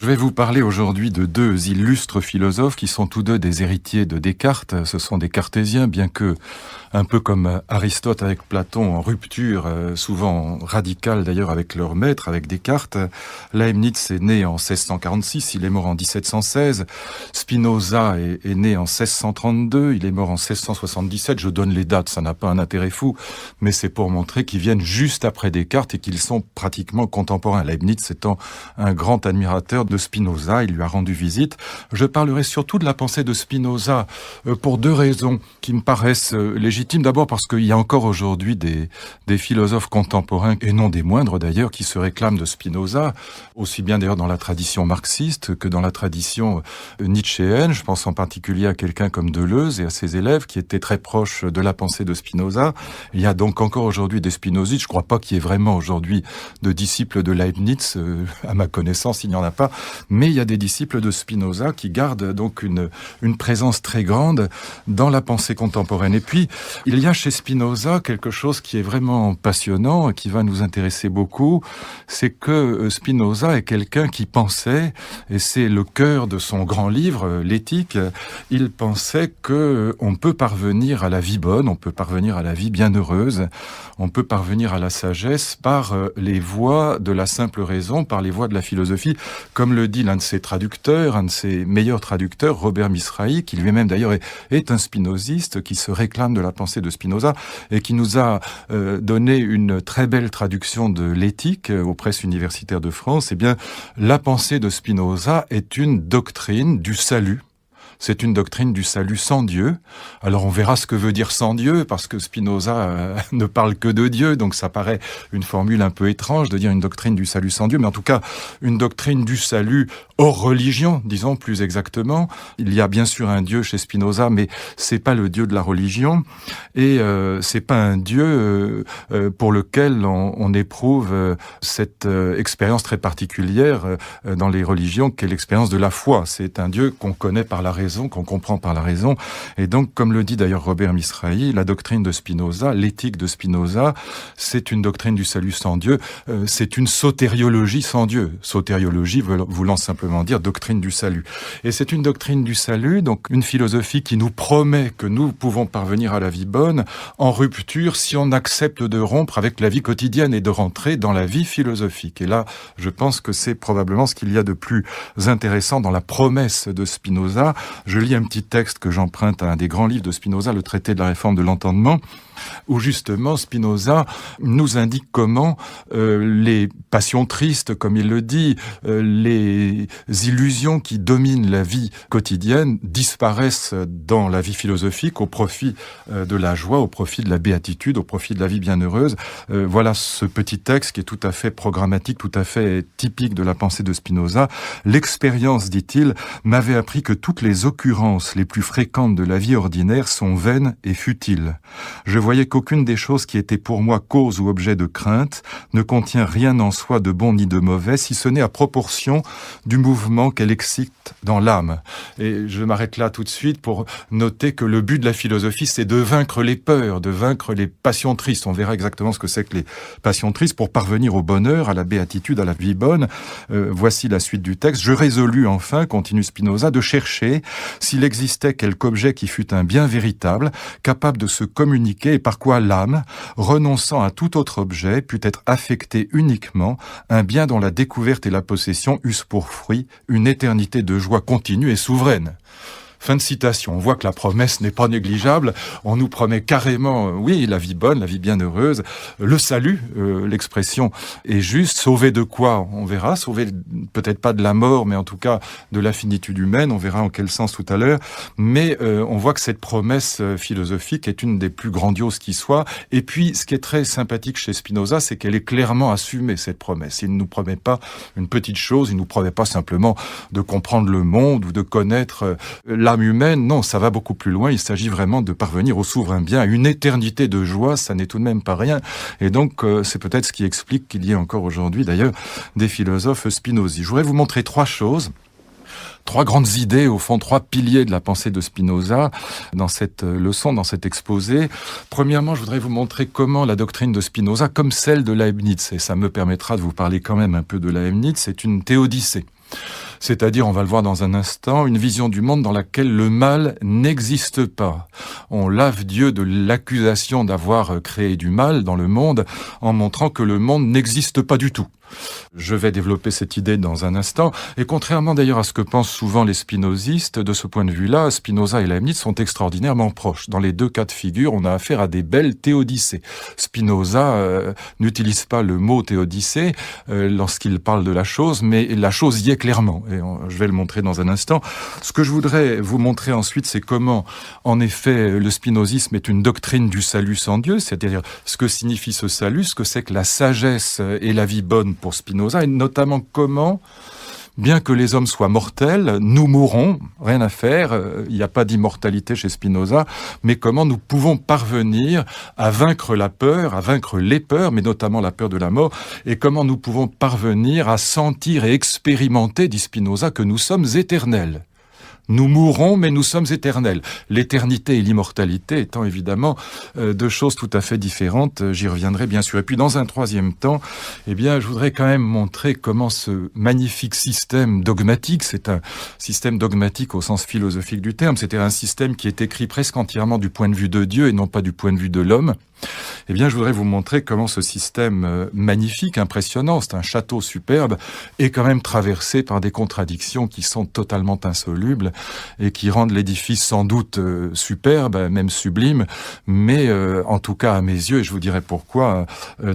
Je vais vous parler aujourd'hui de deux illustres philosophes qui sont tous deux des héritiers de Descartes. Ce sont des cartésiens, bien que, un peu comme Aristote avec Platon, en rupture, souvent radicale d'ailleurs avec leur maître, avec Descartes. Leibniz est né en 1646, il est mort en 1716. Spinoza est né en 1632, il est mort en 1677. Je donne les dates, ça n'a pas un intérêt fou, mais c'est pour montrer qu'ils viennent juste après Descartes et qu'ils sont pratiquement contemporains. Leibniz étant un grand admirateur de Spinoza, il lui a rendu visite. Je parlerai surtout de la pensée de Spinoza pour deux raisons qui me paraissent légitimes. D'abord parce qu'il y a encore aujourd'hui des philosophes contemporains, et non des moindres d'ailleurs, qui se réclament de Spinoza, aussi bien d'ailleurs dans la tradition marxiste que dans la tradition nietzschéenne. Je pense en particulier à quelqu'un comme Deleuze et à ses élèves qui étaient très proches de la pensée de Spinoza. Il y a donc encore aujourd'hui des spinozistes. Je ne crois pas qu'il y ait vraiment aujourd'hui de disciples de Leibniz. À ma connaissance, il n'y en a pas. Mais il y a des disciples de Spinoza qui gardent donc une présence très grande dans la pensée contemporaine. Et puis, il y a chez Spinoza quelque chose qui est vraiment passionnant et qui va nous intéresser beaucoup. C'est que Spinoza est quelqu'un qui pensait, et c'est le cœur de son grand livre, l'Éthique, il pensait que on peut parvenir à la vie bonne, on peut parvenir à la vie bienheureuse, on peut parvenir à la sagesse par les voies de la simple raison, par les voies de la philosophie, comme le dit l'un de ses traducteurs, un de ses meilleurs traducteurs, Robert Misrahi, qui lui-même d'ailleurs est un spinoziste, qui se réclame de la pensée de Spinoza et qui nous a donné une très belle traduction de l'Éthique aux presses universitaires de France. Eh bien, la pensée de Spinoza est une doctrine du salut. C'est une doctrine du salut sans Dieu. Alors on verra ce que veut dire sans Dieu, parce que Spinoza ne parle que de Dieu, donc ça paraît une formule un peu étrange de dire une doctrine du salut sans Dieu, mais en tout cas une doctrine du salut hors religion, disons plus exactement. Il y a bien sûr un Dieu chez Spinoza, mais c'est pas le Dieu de la religion, et c'est pas un Dieu pour lequel on éprouve cette expérience très particulière dans les religions, qu'est l'expérience de la foi. C'est un Dieu qu'on connaît par la raison, qu'on comprend par la raison. Et donc, comme le dit d'ailleurs Robert Misrahi, la doctrine de Spinoza, l'éthique de Spinoza, c'est une doctrine du salut sans Dieu, c'est une sotériologie sans Dieu. Sotériologie voulant simplement dire doctrine du salut. Et c'est une doctrine du salut, donc une philosophie qui nous promet que nous pouvons parvenir à la vie bonne en rupture si on accepte de rompre avec la vie quotidienne et de rentrer dans la vie philosophique. Et là, je pense que c'est probablement ce qu'il y a de plus intéressant dans la promesse de Spinoza. Je lis un petit texte que j'emprunte à un des grands livres de Spinoza, le traité de la réforme de l'entendement, où justement Spinoza nous indique comment les passions tristes, comme il le dit, les illusions qui dominent la vie quotidienne disparaissent dans la vie philosophique au profit de la joie, au profit de la béatitude, au profit de la vie bienheureuse. Voilà ce petit texte qui est tout à fait programmatique, tout à fait typique de la pensée de Spinoza. L'expérience, dit-il, m'avait appris que toutes les occurrences les plus fréquentes de la vie ordinaire sont vaines et futiles. Je voyais qu'aucune des choses qui étaient pour moi cause ou objet de crainte ne contient rien en soi de bon ni de mauvais, si ce n'est à proportion du mouvement qu'elle excite dans l'âme. Et je m'arrête là tout de suite pour noter que le but de la philosophie, c'est de vaincre les peurs, de vaincre les passions tristes. On verra exactement ce que c'est que les passions tristes pour parvenir au bonheur, à la béatitude, à la vie bonne. Voici la suite du texte. Je résolus enfin, continue Spinoza, de chercher s'il existait quelque objet qui fût un bien véritable, capable de se communiquer et par quoi l'âme, renonçant à tout autre objet, put être affectée uniquement, un bien dont la découverte et la possession eussent pour fruit une éternité de joie continue et souveraine. Fin de citation. On voit que la promesse n'est pas négligeable. On nous promet carrément, oui, la vie bonne, la vie bienheureuse, le salut, l'expression est juste. Sauver de quoi? On verra. Sauver peut-être pas de la mort, mais en tout cas de la finitude humaine. On verra en quel sens tout à l'heure. Mais on voit que cette promesse philosophique est une des plus grandioses qui soit. Et puis, ce qui est très sympathique chez Spinoza, c'est qu'elle est clairement assumée, cette promesse. Il ne nous promet pas une petite chose, il ne nous promet pas simplement de comprendre le monde ou de connaître l'âme humaine, non, ça va beaucoup plus loin. Il s'agit vraiment de parvenir au souverain bien, à une éternité de joie, ça n'est tout de même pas rien. Et donc, c'est peut-être ce qui explique qu'il y ait encore aujourd'hui, d'ailleurs, des philosophes spinozistes. Je voudrais vous montrer trois choses. Trois grandes idées, au fond, trois piliers de la pensée de Spinoza dans cette leçon, dans cet exposé. Premièrement, je voudrais vous montrer comment la doctrine de Spinoza, comme celle de Leibniz, et ça me permettra de vous parler quand même un peu de Leibniz, c'est une théodicée. C'est-à-dire, on va le voir dans un instant, une vision du monde dans laquelle le mal n'existe pas. On lave Dieu de l'accusation d'avoir créé du mal dans le monde en montrant que le monde n'existe pas du tout. Je vais développer cette idée dans un instant. Et contrairement d'ailleurs à ce que pensent souvent les spinozistes, de ce point de vue-là, Spinoza et Leibniz sont extraordinairement proches. Dans les deux cas de figure, on a affaire à des belles théodicées. Spinoza n'utilise pas le mot théodicée lorsqu'il parle de la chose, mais la chose y est clairement. Et je vais le montrer dans un instant. Ce que je voudrais vous montrer ensuite, c'est comment, en effet, le spinozisme est une doctrine du salut sans Dieu, c'est-à-dire ce que signifie ce salut, ce que c'est que la sagesse et la vie bonne pour Spinoza, et notamment comment, bien que les hommes soient mortels, nous mourrons, rien à faire, il n'y a pas d'immortalité chez Spinoza, mais comment nous pouvons parvenir à vaincre la peur, à vaincre les peurs, mais notamment la peur de la mort, et comment nous pouvons parvenir à sentir et expérimenter, dit Spinoza, que nous sommes éternels. Nous mourrons, mais nous sommes éternels. L'éternité et l'immortalité étant évidemment deux choses tout à fait différentes. J'y reviendrai bien sûr. Et puis dans un troisième temps, je voudrais quand même montrer comment ce magnifique système dogmatique, c'est un système dogmatique au sens philosophique du terme, c'était un système qui est écrit presque entièrement du point de vue de Dieu et non pas du point de vue de l'homme. Je voudrais vous montrer comment ce système magnifique, impressionnant, c'est un château superbe, est quand même traversé par des contradictions qui sont totalement insolubles et qui rendent l'édifice sans doute superbe, même sublime, mais en tout cas à mes yeux, et je vous dirai pourquoi,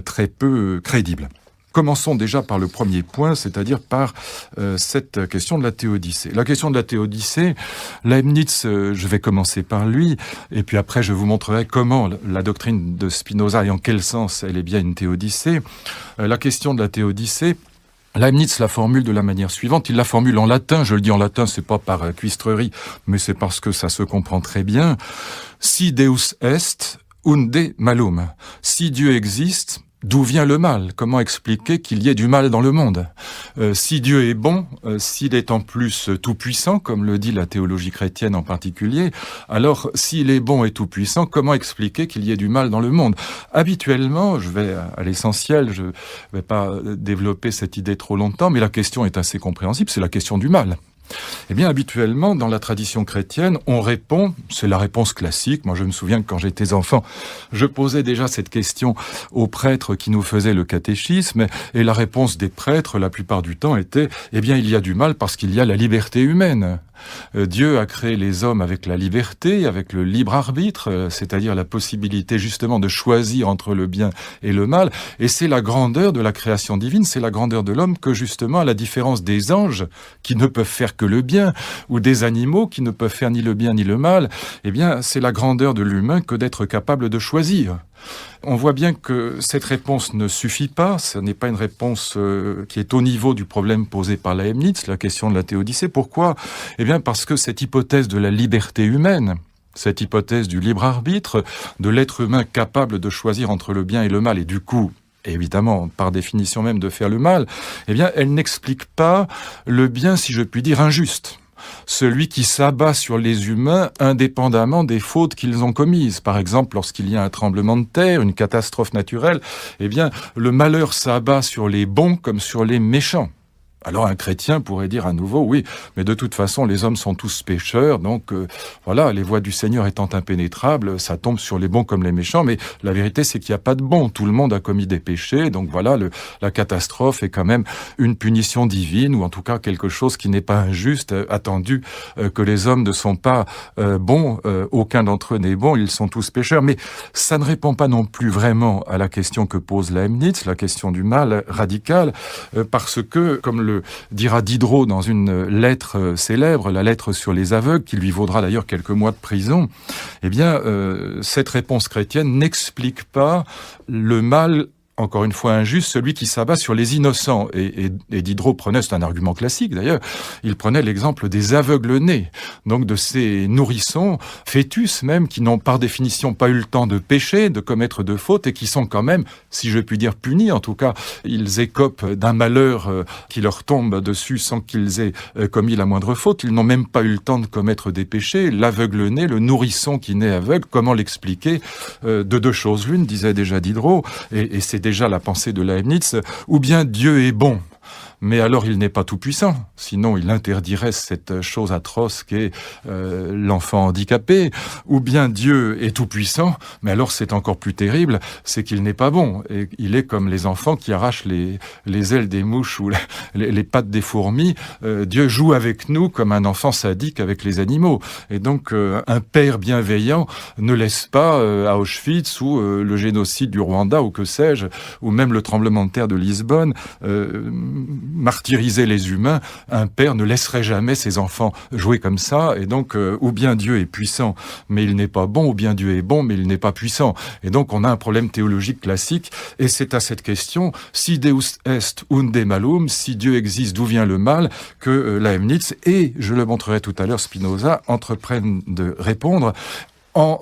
très peu crédible. Commençons déjà par le premier point, c'est-à-dire par cette question de la théodicée. La question de la théodicée, Leibniz, je vais commencer par lui, et puis après je vous montrerai comment la doctrine de Spinoza et en quel sens elle est bien une théodicée. La question de la théodicée, Leibniz la formule de la manière suivante, il la formule en latin, je le dis en latin, c'est pas par cuistrerie, mais c'est parce que ça se comprend très bien. Si Deus est, unde malum. Si Dieu existe, d'où vient le mal? Comment expliquer qu'il y ait du mal dans le monde? Si Dieu est bon, s'il est en plus tout-puissant, comme le dit la théologie chrétienne en particulier, alors s'il est bon et tout-puissant, comment expliquer qu'il y ait du mal dans le monde? Habituellement, je vais à l'essentiel, je vais pas développer cette idée trop longtemps, mais la question est assez compréhensible, c'est la question du mal. Habituellement, dans la tradition chrétienne, on répond, c'est la réponse classique. Moi, je me souviens que quand j'étais enfant, je posais déjà cette question aux prêtres qui nous faisaient le catéchisme, et la réponse des prêtres, la plupart du temps, était, il y a du mal parce qu'il y a la liberté humaine. Dieu a créé les hommes avec la liberté, avec le libre arbitre, c'est-à-dire la possibilité justement de choisir entre le bien et le mal, et c'est la grandeur de la création divine, c'est la grandeur de l'homme que justement, à la différence des anges, qui ne peuvent faire que le bien, ou des animaux qui ne peuvent faire ni le bien ni le mal, c'est la grandeur de l'humain que d'être capable de choisir. On voit bien que cette réponse ne suffit pas, ce n'est pas une réponse qui est au niveau du problème posé par Leibniz, la question de la théodicée. Pourquoi ? Parce que cette hypothèse de la liberté humaine, cette hypothèse du libre arbitre, de l'être humain capable de choisir entre le bien et le mal, et du coup, évidemment, par définition même de faire le mal, elle n'explique pas le bien, si je puis dire, injuste. Celui qui s'abat sur les humains indépendamment des fautes qu'ils ont commises. Par exemple, lorsqu'il y a un tremblement de terre, une catastrophe naturelle, le malheur s'abat sur les bons comme sur les méchants. Alors un chrétien pourrait dire à nouveau, oui, mais de toute façon, les hommes sont tous pécheurs, donc les voies du Seigneur étant impénétrables, ça tombe sur les bons comme les méchants, mais la vérité, c'est qu'il n'y a pas de bons. Tout le monde a commis des péchés, donc la catastrophe est quand même une punition divine, ou en tout cas quelque chose qui n'est pas injuste, attendu que les hommes ne sont pas bons, aucun d'entre eux n'est bon, ils sont tous pécheurs. Mais ça ne répond pas non plus vraiment à la question que pose Leibniz, la question du mal radical, parce que, comme le dira Diderot dans une lettre célèbre, la lettre sur les aveugles, qui lui vaudra d'ailleurs quelques mois de prison, cette réponse chrétienne n'explique pas le mal, encore une fois injuste, celui qui s'abat sur les innocents. Et Diderot prenait, c'est un argument classique d'ailleurs, il prenait l'exemple des aveugles-nés, donc de ces nourrissons, fœtus même, qui n'ont par définition pas eu le temps de pécher, de commettre de fautes, et qui sont quand même, si je puis dire, punis. En tout cas, ils écopent d'un malheur qui leur tombe dessus sans qu'ils aient commis la moindre faute. Ils n'ont même pas eu le temps de commettre des péchés. L'aveugle-né, le nourrisson qui naît aveugle, comment l'expliquer? De deux choses l'une, disait déjà Diderot, et c'est déjà la pensée de Leibniz, ou bien Dieu est bon. mais alors il n'est pas tout-puissant. Sinon, il interdirait cette chose atroce qu'est l'enfant handicapé. Ou bien Dieu est tout-puissant, mais alors c'est encore plus terrible, c'est qu'il n'est pas bon. Et il est comme les enfants qui arrachent les ailes des mouches ou les pattes des fourmis. Dieu joue avec nous comme un enfant sadique avec les animaux. Et donc, un père bienveillant ne laisse pas à Auschwitz ou le génocide du Rwanda ou que sais-je, ou même le tremblement de terre de Lisbonne, martyriser les humains. Un père ne laisserait jamais ses enfants jouer comme ça. Et donc, ou bien Dieu est puissant, mais il n'est pas bon, ou bien Dieu est bon, mais il n'est pas puissant. Et donc, on a un problème théologique classique. Et c'est à cette question, si Deus est unde malum, si Dieu existe, d'où vient le mal, que Leibniz et, je le montrerai tout à l'heure, Spinoza entreprennent de répondre en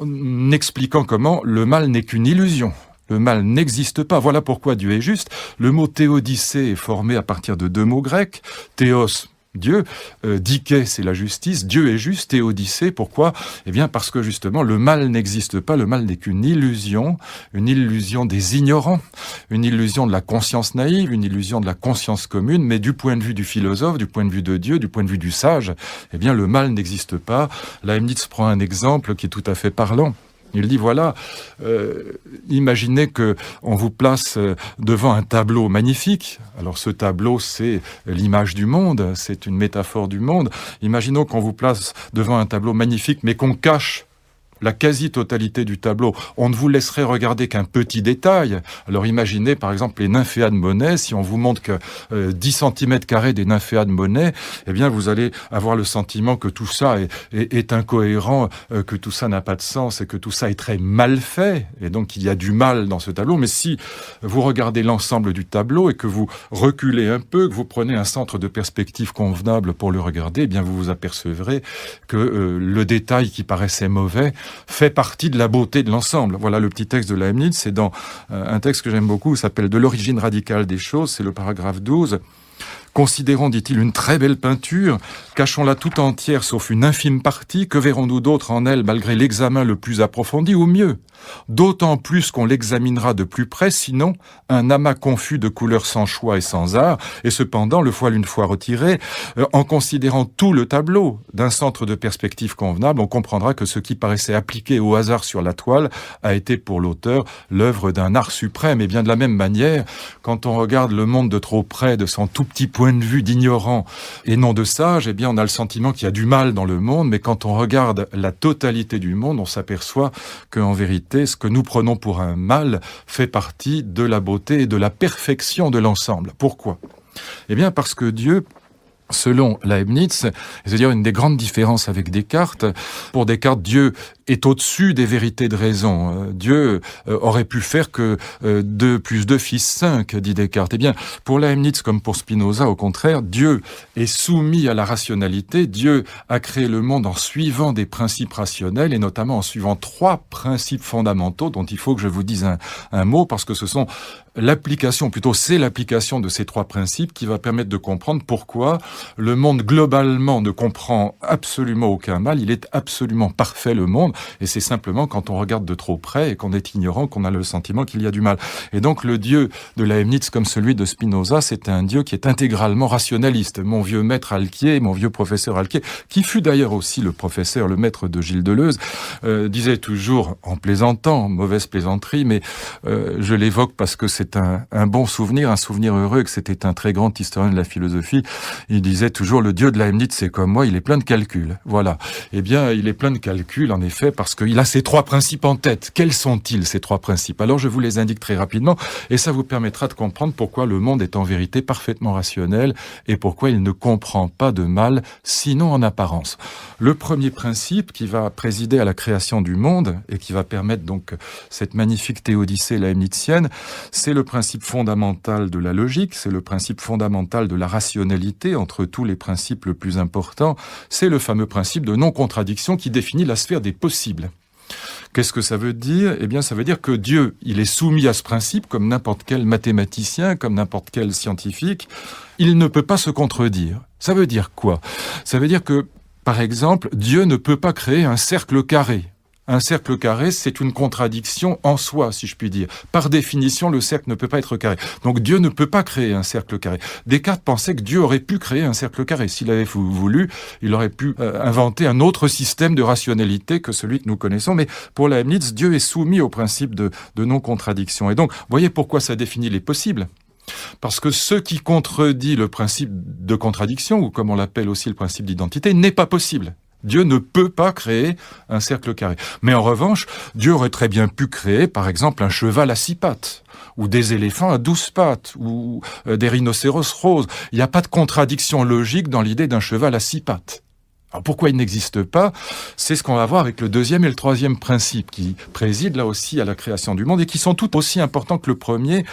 expliquant comment le mal n'est qu'une illusion. Le mal n'existe pas. Voilà pourquoi Dieu est juste. Le mot théodicée est formé à partir de deux mots grecs. Théos, Dieu. Dikē, c'est la justice. Dieu est juste. Théodicée, pourquoi ? Eh bien, parce que justement, le mal n'existe pas. Le mal n'est qu'une illusion des ignorants, une illusion de la conscience naïve, une illusion de la conscience commune. Mais du point de vue du philosophe, du point de vue de Dieu, du point de vue du sage, eh bien, le mal n'existe pas. Leibniz prend un exemple qui est tout à fait parlant. Il dit, voilà, imaginez que on vous place devant un tableau magnifique. Alors ce tableau, c'est l'image du monde, c'est une métaphore du monde. Imaginons qu'on vous place devant un tableau magnifique, mais qu'on cache la quasi-totalité du tableau. On ne vous laisserait regarder qu'un petit détail. Alors imaginez par exemple les nymphéas de Monet. Si on vous montre que 10 cm² des nymphéas de Monet, eh bien vous allez avoir le sentiment que tout ça est incohérent, que tout ça n'a pas de sens et que tout ça est très mal fait. Et donc il y a du mal dans ce tableau. Mais si vous regardez l'ensemble du tableau et que vous reculez un peu, que vous prenez un centre de perspective convenable pour le regarder, eh bien vous vous apercevrez que le détail qui paraissait mauvais fait partie de la beauté de l'ensemble. Voilà le petit texte de Leibniz, c'est dans un texte que j'aime beaucoup, qui s'appelle « De l'origine radicale des choses », c'est le paragraphe 12. Considérons, dit-il, une très belle peinture, cachons-la tout entière sauf une infime partie, que verrons-nous d'autre en elle malgré l'examen le plus approfondi, ou mieux ? D'autant plus qu'on l'examinera de plus près, sinon un amas confus de couleurs sans choix et sans art, et cependant, le voile une fois retiré, en considérant tout le tableau d'un centre de perspective convenable, on comprendra que ce qui paraissait appliqué au hasard sur la toile a été pour l'auteur l'œuvre d'un art suprême. Et bien de la même manière, quand on regarde le monde de trop près, de son tout petit point de vue d'ignorant et non de sage, eh bien on a le sentiment qu'il y a du mal dans le monde, mais quand on regarde la totalité du monde, on s'aperçoit qu'en vérité, ce que nous prenons pour un mal fait partie de la beauté et de la perfection de l'ensemble. Pourquoi ? Eh bien parce que Dieu, selon Leibniz, c'est-à-dire une des grandes différences avec Descartes, pour Descartes, Dieu est au-dessus des vérités de raison. Dieu aurait pu faire que 2 + 2 = 5, dit Descartes. Eh bien, pour Leibniz comme pour Spinoza, au contraire, Dieu est soumis à la rationalité. Dieu a créé le monde en suivant des principes rationnels et notamment en suivant 3 principes fondamentaux dont il faut que je vous dise un mot parce que ce sont l'application, plutôt c'est l'application de ces 3 principes qui va permettre de comprendre pourquoi le monde globalement ne comprend absolument aucun mal. Il est absolument parfait, le monde. Et c'est simplement quand on regarde de trop près et qu'on est ignorant qu'on a le sentiment qu'il y a du mal. Et donc le Dieu de Leibniz comme celui de Spinoza, c'est un Dieu qui est intégralement rationaliste. Mon vieux maître Alquier, mon vieux professeur Alquier, qui fut d'ailleurs aussi le professeur, le maître de Gilles Deleuze, disait toujours, en plaisantant, mauvaise plaisanterie, mais je l'évoque parce que c'est un bon souvenir, un souvenir heureux, que c'était un très grand historien de la philosophie. Il disait toujours, le Dieu de Leibniz, c'est comme moi, il est plein de calculs. Voilà. Eh bien, il est plein de calculs, en effet, parce qu'il a ces 3 principes en tête. Quels sont-ils, ces 3 principes ? Alors, je vous les indique très rapidement, et ça vous permettra de comprendre pourquoi le monde est en vérité parfaitement rationnel, et pourquoi il ne comprend pas de mal, sinon en apparence. Le premier principe qui va présider à la création du monde, et qui va permettre donc cette magnifique théodicée leibnizienne, c'est le principe fondamental de la logique, c'est le principe fondamental de la rationalité, entre tous les principes le plus important, c'est le fameux principe de non-contradiction qui définit la sphère des possibles. Qu'est-ce que ça veut dire ? Eh bien, ça veut dire que Dieu, il est soumis à ce principe comme n'importe quel mathématicien, comme n'importe quel scientifique. Il ne peut pas se contredire. Ça veut dire quoi ? Ça veut dire que, par exemple, Dieu ne peut pas créer un cercle carré. Un cercle carré, c'est une contradiction en soi, si je puis dire. Par définition, le cercle ne peut pas être carré. Donc Dieu ne peut pas créer un cercle carré. Descartes pensait que Dieu aurait pu créer un cercle carré. S'il avait voulu, il aurait pu inventer un autre système de rationalité que celui que nous connaissons. Mais pour Leibniz, Dieu est soumis au principe de non-contradiction. Et donc, voyez pourquoi ça définit les possibles. Parce que ce qui contredit le principe de contradiction, ou comme on l'appelle aussi le principe d'identité, n'est pas possible. Dieu ne peut pas créer un cercle carré. Mais en revanche, Dieu aurait très bien pu créer, par exemple, un cheval à 6 pattes, ou des éléphants à 12 pattes, ou des rhinocéros roses. Il n'y a pas de contradiction logique dans l'idée d'un cheval à 6 pattes. Alors pourquoi il n'existe pas ? C'est ce qu'on va voir avec le deuxième et le troisième principe qui président là aussi à la création du monde et qui sont tout aussi importants que le premier.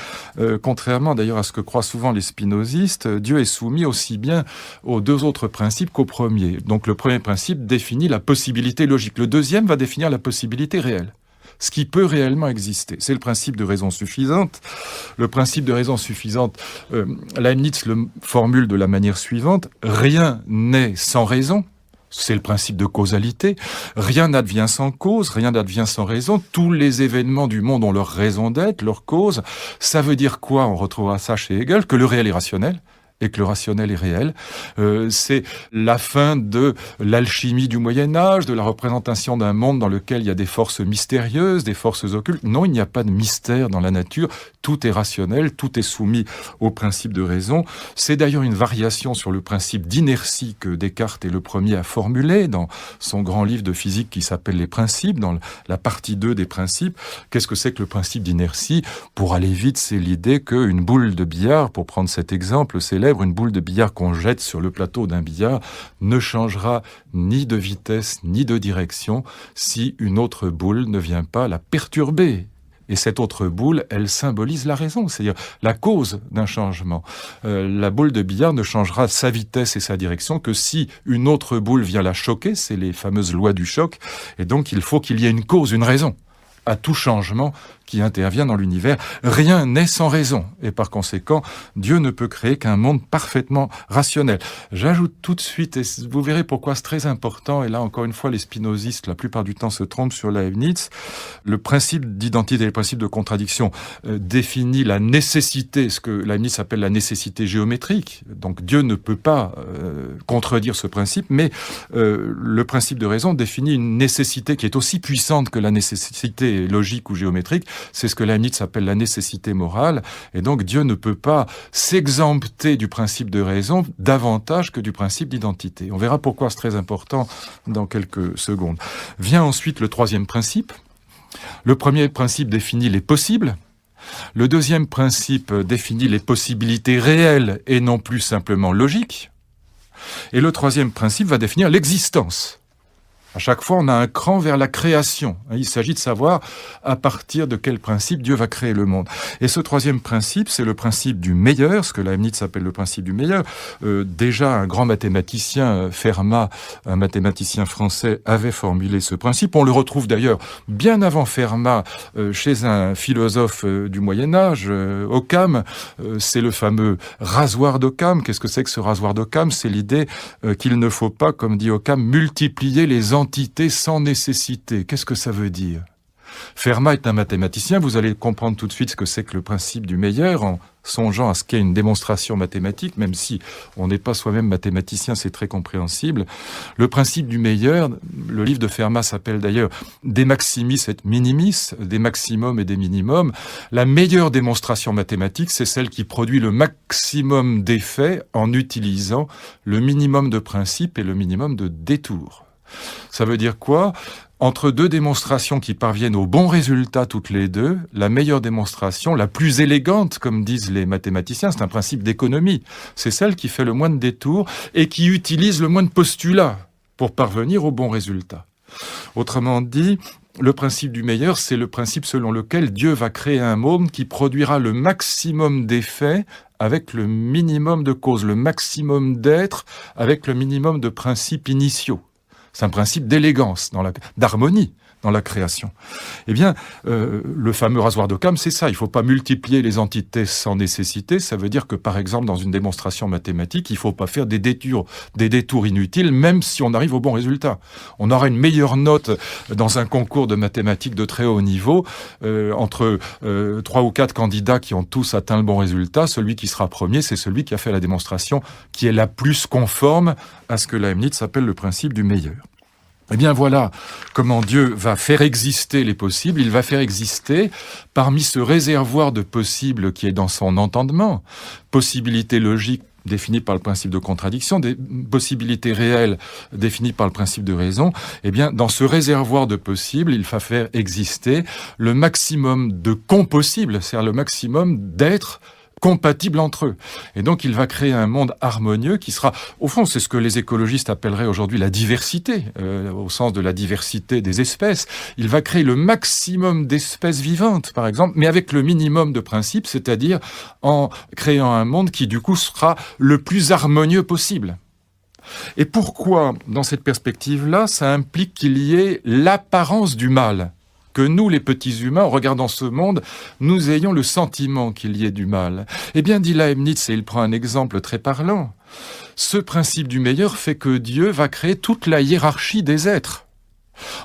Contrairement d'ailleurs à ce que croient souvent les spinozistes, Dieu est soumis aussi bien aux deux autres principes qu'au premier. Donc le premier principe définit la possibilité logique. Le deuxième va définir la possibilité réelle. Ce qui peut réellement exister. C'est le principe de raison suffisante. Le principe de raison suffisante, Leibniz le formule de la manière suivante. Rien n'est sans raison. C'est le principe de causalité. Rien n'advient sans cause, rien n'advient sans raison. Tous les événements du monde ont leur raison d'être, leur cause. Ça veut dire quoi ? On retrouvera ça chez Hegel, que le réel est rationnel et que le rationnel est réel. C'est la fin de l'alchimie du Moyen-Âge, de la représentation d'un monde dans lequel il y a des forces mystérieuses, des forces occultes. Non, il n'y a pas de mystère dans la nature. Tout est rationnel, tout est soumis au principe de raison. C'est d'ailleurs une variation sur le principe d'inertie que Descartes est le premier à formuler dans son grand livre de physique qui s'appelle Les Principes, dans la partie 2 des principes. Qu'est-ce que c'est que le principe d'inertie ? Pour aller vite, c'est l'idée qu'une boule de billard, pour prendre cet exemple célèbre, une boule de billard qu'on jette sur le plateau d'un billard ne changera ni de vitesse ni de direction si une autre boule ne vient pas la perturber. Et cette autre boule, elle symbolise la raison, c'est-à-dire la cause d'un changement. La boule de billard ne changera sa vitesse et sa direction que si une autre boule vient la choquer, c'est les fameuses lois du choc, et donc il faut qu'il y ait une cause, une raison à tout changement qui intervient dans l'univers. Rien n'est sans raison. Et par conséquent, Dieu ne peut créer qu'un monde parfaitement rationnel. J'ajoute tout de suite, et vous verrez pourquoi c'est très important, et là encore une fois, les spinozistes, la plupart du temps, se trompent sur Leibniz. Le principe d'identité et le principe de contradiction définit la nécessité, ce que Leibniz appelle la nécessité géométrique. Donc Dieu ne peut pas contredire ce principe, mais le principe de raison définit une nécessité qui est aussi puissante que la nécessité logique ou géométrique. C'est ce que Leibniz appelle la nécessité morale. Et donc Dieu ne peut pas s'exempter du principe de raison davantage que du principe d'identité. On verra pourquoi c'est très important dans quelques secondes. Vient ensuite le troisième principe. Le premier principe définit les possibles. Le deuxième principe définit les possibilités réelles et non plus simplement logiques. Et le troisième principe va définir l'existence. À chaque fois, on a un cran vers la création. Il s'agit de savoir à partir de quel principe Dieu va créer le monde. Et ce troisième principe, c'est le principe du meilleur, ce que Leibniz appelle le principe du meilleur. Déjà, un grand mathématicien, Fermat, un mathématicien français, avait formulé ce principe. On le retrouve d'ailleurs bien avant Fermat chez un philosophe du Moyen-Âge, Occam. C'est le fameux rasoir d'Occam. Qu'est-ce que c'est que ce rasoir d'Occam ? C'est l'idée qu'il ne faut pas, comme dit Occam, multiplier les entités sans nécessité. Qu'est-ce que ça veut dire ? Fermat est un mathématicien, vous allez comprendre tout de suite ce que c'est que le principe du meilleur en songeant à ce qu'est une démonstration mathématique, même si on n'est pas soi-même mathématicien, c'est très compréhensible. Le principe du meilleur, le livre de Fermat s'appelle d'ailleurs De maximis et minimis, des maximums et des minimums. La meilleure démonstration mathématique, c'est celle qui produit le maximum d'effets en utilisant le minimum de principes et le minimum de détours. Ça veut dire quoi ? Entre deux démonstrations qui parviennent au bon résultat toutes les deux, la meilleure démonstration, la plus élégante, comme disent les mathématiciens, c'est un principe d'économie. C'est celle qui fait le moins de détours et qui utilise le moins de postulats pour parvenir au bon résultat. Autrement dit, le principe du meilleur, c'est le principe selon lequel Dieu va créer un monde qui produira le maximum d'effets avec le minimum de causes, le maximum d'êtres avec le minimum de principes initiaux. C'est un principe d'élégance, d'harmonie dans la création. Eh bien, le fameux rasoir d'Occam, c'est ça. Il ne faut pas multiplier les entités sans nécessité. Ça veut dire que, par exemple, dans une démonstration mathématique, il ne faut pas faire des détours inutiles, même si on arrive au bon résultat. On aura une meilleure note dans un concours de mathématiques de très haut niveau entre 3 ou 4 candidats qui ont tous atteint le bon résultat. Celui qui sera premier, c'est celui qui a fait la démonstration qui est la plus conforme à ce que Leibniz appelle le principe du meilleur. Eh bien voilà comment Dieu va faire exister les possibles. Il va faire exister parmi ce réservoir de possibles qui est dans son entendement, possibilités logiques définies par le principe de contradiction, des possibilités réelles définies par le principe de raison. Eh bien, dans ce réservoir de possibles, il va faire exister le maximum de compossibles, c'est-à-dire le maximum d'êtres compatibles entre eux. Et donc, il va créer un monde harmonieux qui sera, au fond, c'est ce que les écologistes appelleraient aujourd'hui la diversité, au sens de la diversité des espèces. Il va créer le maximum d'espèces vivantes, par exemple, mais avec le minimum de principes, c'est-à-dire en créant un monde qui, du coup, sera le plus harmonieux possible. Et pourquoi, dans cette perspective-là, ça implique qu'il y ait l'apparence du mal ? Que nous, les petits humains, en regardant ce monde, nous ayons le sentiment qu'il y ait du mal. Eh bien, dit Leibniz, et il prend un exemple très parlant, ce principe du meilleur fait que Dieu va créer toute la hiérarchie des êtres.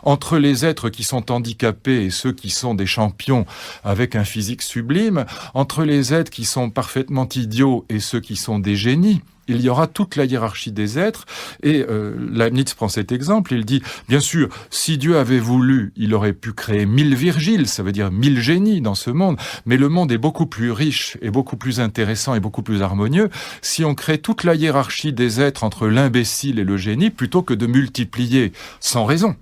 Entre les êtres qui sont handicapés et ceux qui sont des champions avec un physique sublime, entre les êtres qui sont parfaitement idiots et ceux qui sont des génies, il y aura toute la hiérarchie des êtres. Et Leibniz prend cet exemple, il dit, bien sûr, si Dieu avait voulu, il aurait pu créer 1000 Virgiles, ça veut dire 1000 génies dans ce monde, mais le monde est beaucoup plus riche et beaucoup plus intéressant et beaucoup plus harmonieux si on crée toute la hiérarchie des êtres entre l'imbécile et le génie, plutôt que de multiplier sans raison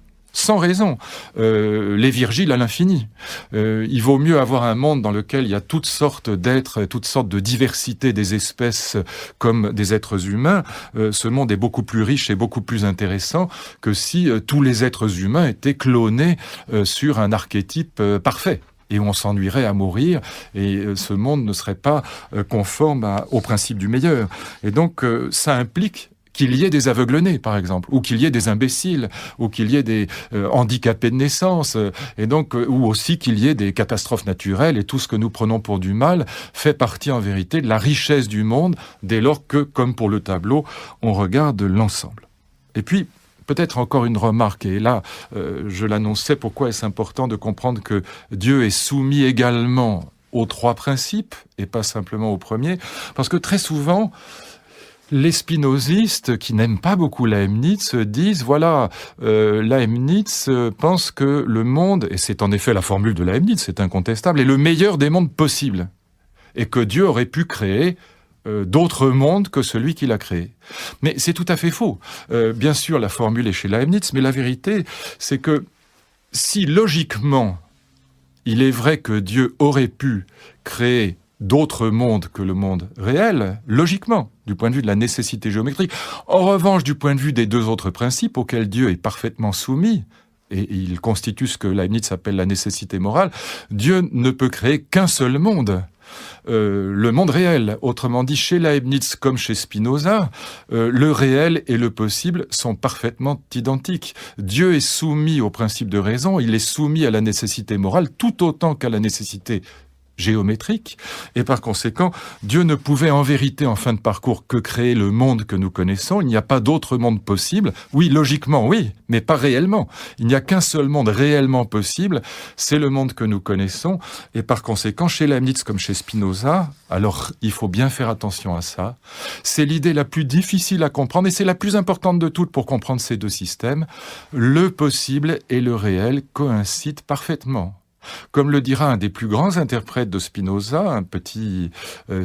les Virgiles à l'infini. Il vaut mieux avoir un monde dans lequel il y a toutes sortes d'êtres, toutes sortes de diversité des espèces comme des êtres humains. Ce monde est beaucoup plus riche et beaucoup plus intéressant que si tous les êtres humains étaient clonés sur un archétype parfait. Et on s'ennuierait à mourir, et ce monde ne serait pas conforme au principe du meilleur. Et donc, ça implique qu'il y ait des aveugle-nés, par exemple, ou qu'il y ait des imbéciles, ou qu'il y ait des handicapés de naissance, et donc, ou aussi qu'il y ait des catastrophes naturelles, et tout ce que nous prenons pour du mal fait partie en vérité de la richesse du monde, dès lors que, comme pour le tableau, on regarde l'ensemble. Et puis, peut-être encore une remarque, et là, je l'annonçais, pourquoi est-ce important de comprendre que Dieu est soumis également aux 3 principes, et pas simplement au premier, parce que très souvent, les spinozistes qui n'aiment pas beaucoup Leibniz disent, voilà, Leibniz pense que le monde, et c'est en effet la formule de Leibniz, c'est incontestable, est le meilleur des mondes possibles, et que Dieu aurait pu créer d'autres mondes que celui qu'il a créé. Mais c'est tout à fait faux. Bien sûr, la formule est chez Leibniz, mais la vérité, c'est que si logiquement, il est vrai que Dieu aurait pu créer d'autres mondes que le monde réel, logiquement, du point de vue de la nécessité géométrique. En revanche, du point de vue des 2 autres principes auxquels Dieu est parfaitement soumis, et il constitue ce que Leibniz appelle la nécessité morale, Dieu ne peut créer qu'un seul monde. Le monde réel. Autrement dit, chez Leibniz comme chez Spinoza, le réel et le possible sont parfaitement identiques. Dieu est soumis au principe de raison, il est soumis à la nécessité morale tout autant qu'à la nécessité géométrique, et par conséquent, Dieu ne pouvait en vérité, en fin de parcours, que créer le monde que nous connaissons. Il n'y a pas d'autre monde possible. Oui, logiquement, oui, mais pas réellement. Il n'y a qu'un seul monde réellement possible, c'est le monde que nous connaissons, et par conséquent, chez Leibniz comme chez Spinoza, alors il faut bien faire attention à ça, c'est l'idée la plus difficile à comprendre, et c'est la plus importante de toutes pour comprendre ces 2 systèmes. Le possible et le réel coïncident parfaitement. Comme le dira un des plus grands interprètes de Spinoza, un petit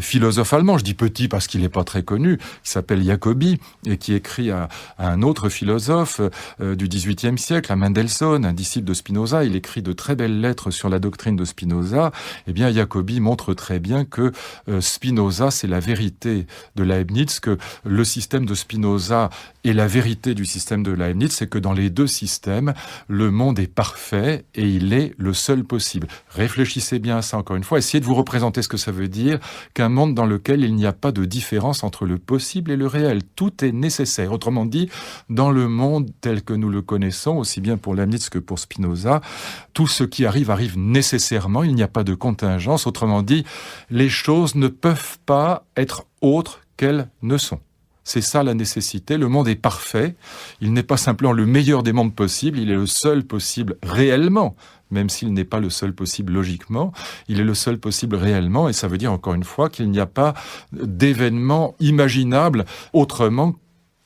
philosophe allemand, je dis petit parce qu'il n'est pas très connu, qui s'appelle Jacobi, et qui écrit à un autre philosophe du XVIIIe siècle, à Mendelssohn, un disciple de Spinoza. Il écrit de très belles lettres sur la doctrine de Spinoza. Eh bien, Jacobi montre très bien que Spinoza, c'est la vérité de Leibniz, que le système de Spinoza est la vérité du système de Leibniz, c'est que dans les 2 systèmes, le monde est parfait et il est le seul possible. Réfléchissez bien à ça encore une fois, essayez de vous représenter ce que ça veut dire qu'un monde dans lequel il n'y a pas de différence entre le possible et le réel. Tout est nécessaire. Autrement dit, dans le monde tel que nous le connaissons, aussi bien pour Leibniz que pour Spinoza, tout ce qui arrive nécessairement, il n'y a pas de contingence. Autrement dit, les choses ne peuvent pas être autres qu'elles ne sont. C'est ça la nécessité. Le monde est parfait. Il n'est pas simplement le meilleur des mondes possibles, il est le seul possible réellement, même s'il n'est pas le seul possible logiquement. Il est le seul possible réellement, et ça veut dire encore une fois qu'il n'y a pas d'événements imaginables autrement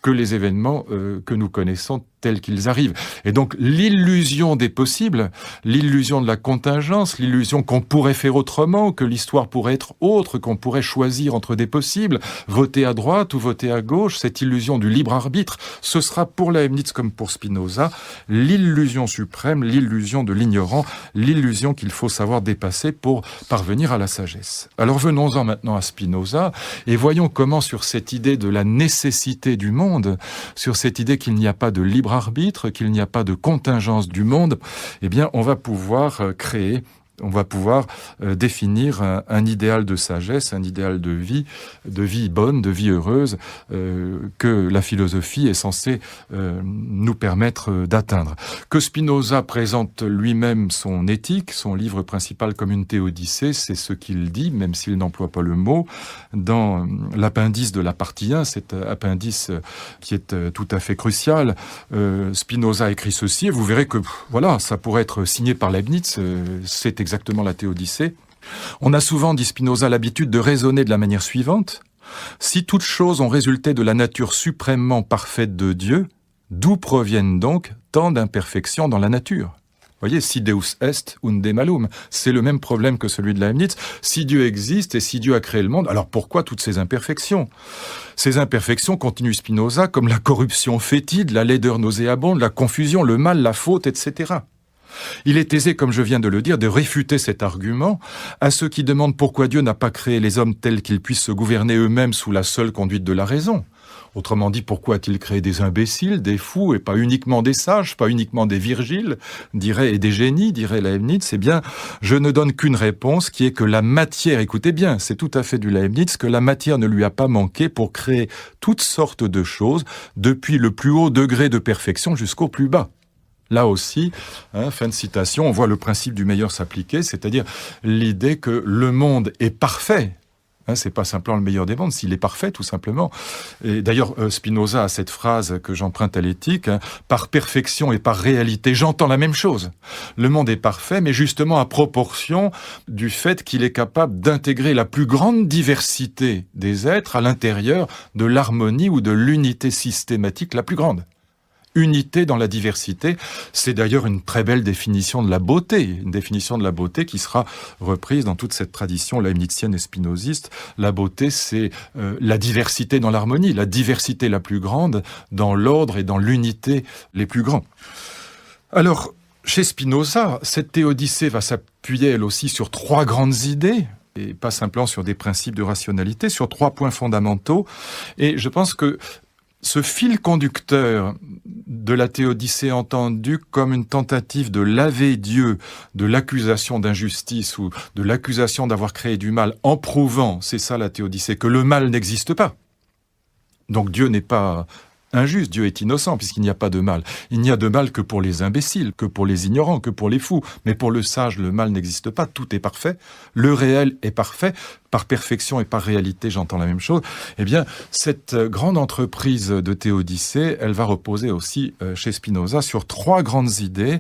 que les événements que nous connaissons tels qu'ils arrivent. Et donc l'illusion des possibles, l'illusion de la contingence, l'illusion qu'on pourrait faire autrement, que l'histoire pourrait être autre, qu'on pourrait choisir entre des possibles, voter à droite ou voter à gauche, cette illusion du libre arbitre, ce sera pour Leibniz comme pour Spinoza l'illusion suprême, l'illusion de l'ignorant, l'illusion qu'il faut savoir dépasser pour parvenir à la sagesse. Alors venons-en maintenant à Spinoza et voyons comment sur cette idée de la nécessité du monde, sur cette idée qu'il n'y a pas de libre arbitre, qu'il n'y a pas de contingence du monde, eh bien, on va pouvoir créer, on va pouvoir définir un idéal de sagesse, un idéal de vie bonne, de vie heureuse, que la philosophie est censée nous permettre d'atteindre. Que Spinoza présente lui-même son éthique, son livre principal comme une théodicée, c'est ce qu'il dit, même s'il n'emploie pas le mot, dans l'appendice de la partie 1, cet appendice qui est tout à fait crucial. Spinoza écrit ceci, et vous verrez que voilà, ça pourrait être signé par Leibniz, c'est exactement la théodicée. On a souvent, dit Spinoza, l'habitude de raisonner de la manière suivante. Si toutes choses ont résulté de la nature suprêmement parfaite de Dieu, d'où proviennent donc tant d'imperfections dans la nature ? Vous voyez, si Deus est, unde malum, c'est le même problème que celui de Leibniz. Si Dieu existe et si Dieu a créé le monde, alors pourquoi toutes ces imperfections ? Ces imperfections, continue Spinoza, comme la corruption fétide, la laideur nauséabonde, la confusion, le mal, la faute, etc. Il est aisé, comme je viens de le dire, de réfuter cet argument à ceux qui demandent pourquoi Dieu n'a pas créé les hommes tels qu'ils puissent se gouverner eux-mêmes sous la seule conduite de la raison. Autrement dit, pourquoi a-t-il créé des imbéciles, des fous, et pas uniquement des sages, pas uniquement des Virgiles, et des génies, dirait Leibniz? Eh bien, je ne donne qu'une réponse, qui est que la matière, écoutez bien, c'est tout à fait du Leibniz, que la matière ne lui a pas manqué pour créer toutes sortes de choses, depuis le plus haut degré de perfection jusqu'au plus bas. Là aussi, fin de citation, on voit le principe du meilleur s'appliquer, c'est-à-dire l'idée que le monde est parfait. C'est pas simplement le meilleur des mondes, s'il est parfait, tout simplement. Et d'ailleurs, Spinoza a cette phrase que j'emprunte à l'éthique, par perfection et par réalité, j'entends la même chose. Le monde est parfait, mais justement à proportion du fait qu'il est capable d'intégrer la plus grande diversité des êtres à l'intérieur de l'harmonie ou de l'unité systématique la plus grande. Unité dans la diversité, c'est d'ailleurs une très belle définition de la beauté, une définition de la beauté qui sera reprise dans toute cette tradition leibnizienne et spinoziste. La beauté, c'est la diversité dans l'harmonie, la diversité la plus grande dans l'ordre et dans l'unité les plus grands. Alors, chez Spinoza, cette théodicée va s'appuyer elle aussi sur trois grandes idées, et pas simplement sur des principes de rationalité, sur trois points fondamentaux. Et je pense que ce fil conducteur de la théodicée entendue comme une tentative de laver Dieu de l'accusation d'injustice ou de l'accusation d'avoir créé du mal en prouvant, c'est ça la théodicée, que le mal n'existe pas. Donc Dieu n'est pas injuste, Dieu est innocent puisqu'il n'y a pas de mal. Il n'y a de mal que pour les imbéciles, que pour les ignorants, que pour les fous. Mais pour le sage, le mal n'existe pas, tout est parfait. Le réel est parfait. Par perfection et par réalité, j'entends la même chose. Eh bien, cette grande entreprise de théodicée, elle va reposer aussi chez Spinoza sur trois grandes idées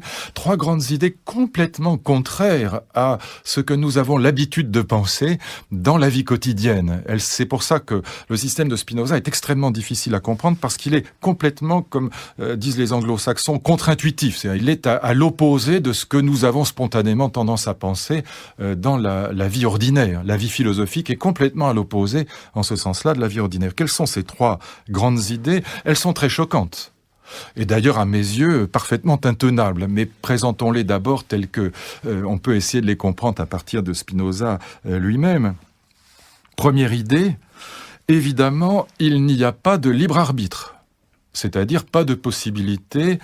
complètement contraires à ce que nous avons l'habitude de penser dans la vie quotidienne. C'est pour ça que le système de Spinoza est extrêmement difficile à comprendre parce qu'il est complètement, comme disent les anglo-saxons, contre-intuitif. C'est-à-dire, il est à l'opposé de ce que nous avons spontanément tendance à penser dans la vie ordinaire, la vie philosophique est complètement à l'opposé, en ce sens-là, de la vie ordinaire. Quelles sont ces trois grandes idées ? Elles sont très choquantes. Et d'ailleurs, à mes yeux, parfaitement intenables. Mais présentons-les d'abord telles que on peut essayer de les comprendre à partir de Spinoza lui-même. Première idée, évidemment, il n'y a pas de libre arbitre. C'est-à-dire pas de possibilité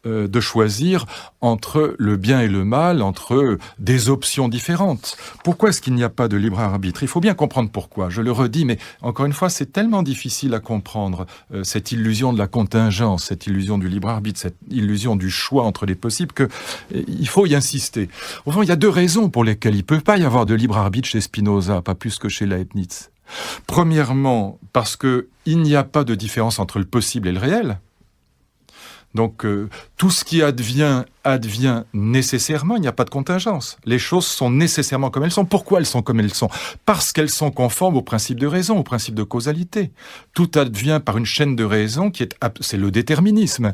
de choisir entre le bien et le mal, entre des options différentes. Pourquoi est-ce qu'il n'y a pas de libre arbitre ? Il faut bien comprendre pourquoi. Je le redis, mais encore une fois, c'est tellement difficile à comprendre, cette illusion de la contingence, cette illusion du libre arbitre, cette illusion du choix entre les possibles, qu'il faut y insister. Au fond, il y a deux raisons pour lesquelles il ne peut pas y avoir de libre arbitre chez Spinoza, pas plus que chez Leibniz. Premièrement, parce qu'il n'y a pas de différence entre le possible et le réel. Donc, tout ce qui advient nécessairement, il n'y a pas de contingence. Les choses sont nécessairement comme elles sont. Pourquoi elles sont comme elles sont ? Parce qu'elles sont conformes au principe de raison, au principe de causalité. Tout advient par une chaîne de raison c'est le déterminisme,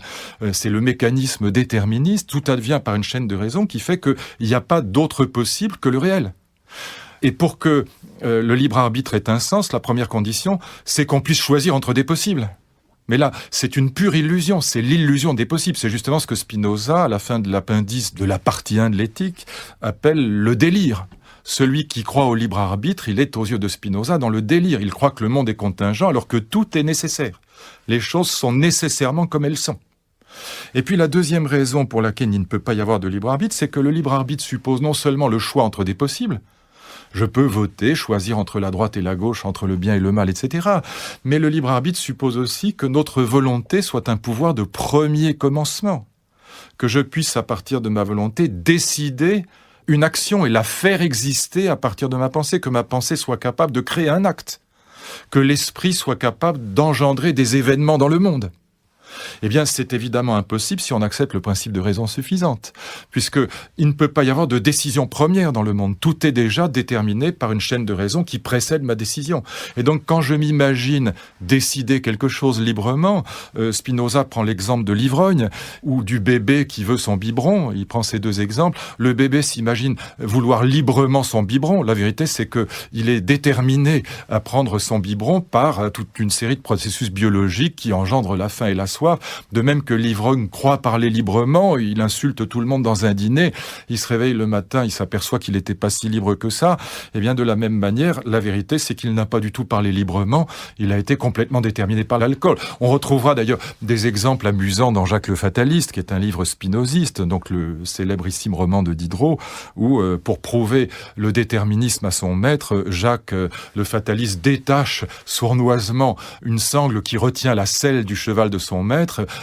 c'est le mécanisme déterministe. Tout advient par une chaîne de raison qui fait qu'il n'y a pas d'autre possible que le réel. Et pour que le libre arbitre ait un sens, la première condition, c'est qu'on puisse choisir entre des possibles. Mais là, c'est une pure illusion, c'est l'illusion des possibles. C'est justement ce que Spinoza, à la fin de l'appendice de la partie 1 de l'éthique, appelle le délire. Celui qui croit au libre arbitre, il est aux yeux de Spinoza dans le délire. Il croit que le monde est contingent alors que tout est nécessaire. Les choses sont nécessairement comme elles sont. Et puis la deuxième raison pour laquelle il ne peut pas y avoir de libre arbitre, c'est que le libre arbitre suppose non seulement le choix entre des possibles, je peux voter, choisir entre la droite et la gauche, entre le bien et le mal, etc. Mais le libre arbitre suppose aussi que notre volonté soit un pouvoir de premier commencement. Que je puisse, à partir de ma volonté, décider une action et la faire exister à partir de ma pensée. Que ma pensée soit capable de créer un acte. Que l'esprit soit capable d'engendrer des événements dans le monde. Eh bien, c'est évidemment impossible si on accepte le principe de raison suffisante, puisqu'il ne peut pas y avoir de décision première dans le monde. Tout est déjà déterminé par une chaîne de raison qui précède ma décision. Et donc, quand je m'imagine décider quelque chose librement, Spinoza prend l'exemple de l'ivrogne ou du bébé qui veut son biberon. Il prend ces deux exemples. Le bébé s'imagine vouloir librement son biberon. La vérité, c'est qu'il est déterminé à prendre son biberon par toute une série de processus biologiques qui engendrent la faim et la soif. De même que l'ivrogne croit parler librement, il insulte tout le monde dans un dîner, il se réveille le matin, il s'aperçoit qu'il n'était pas si libre que ça. Et bien de la même manière, la vérité c'est qu'il n'a pas du tout parlé librement, il a été complètement déterminé par l'alcool. On retrouvera d'ailleurs des exemples amusants dans Jacques le Fataliste, qui est un livre spinoziste, donc le célébrissime roman de Diderot, où pour prouver le déterminisme à son maître, Jacques le Fataliste détache sournoisement une sangle qui retient la selle du cheval de son maître.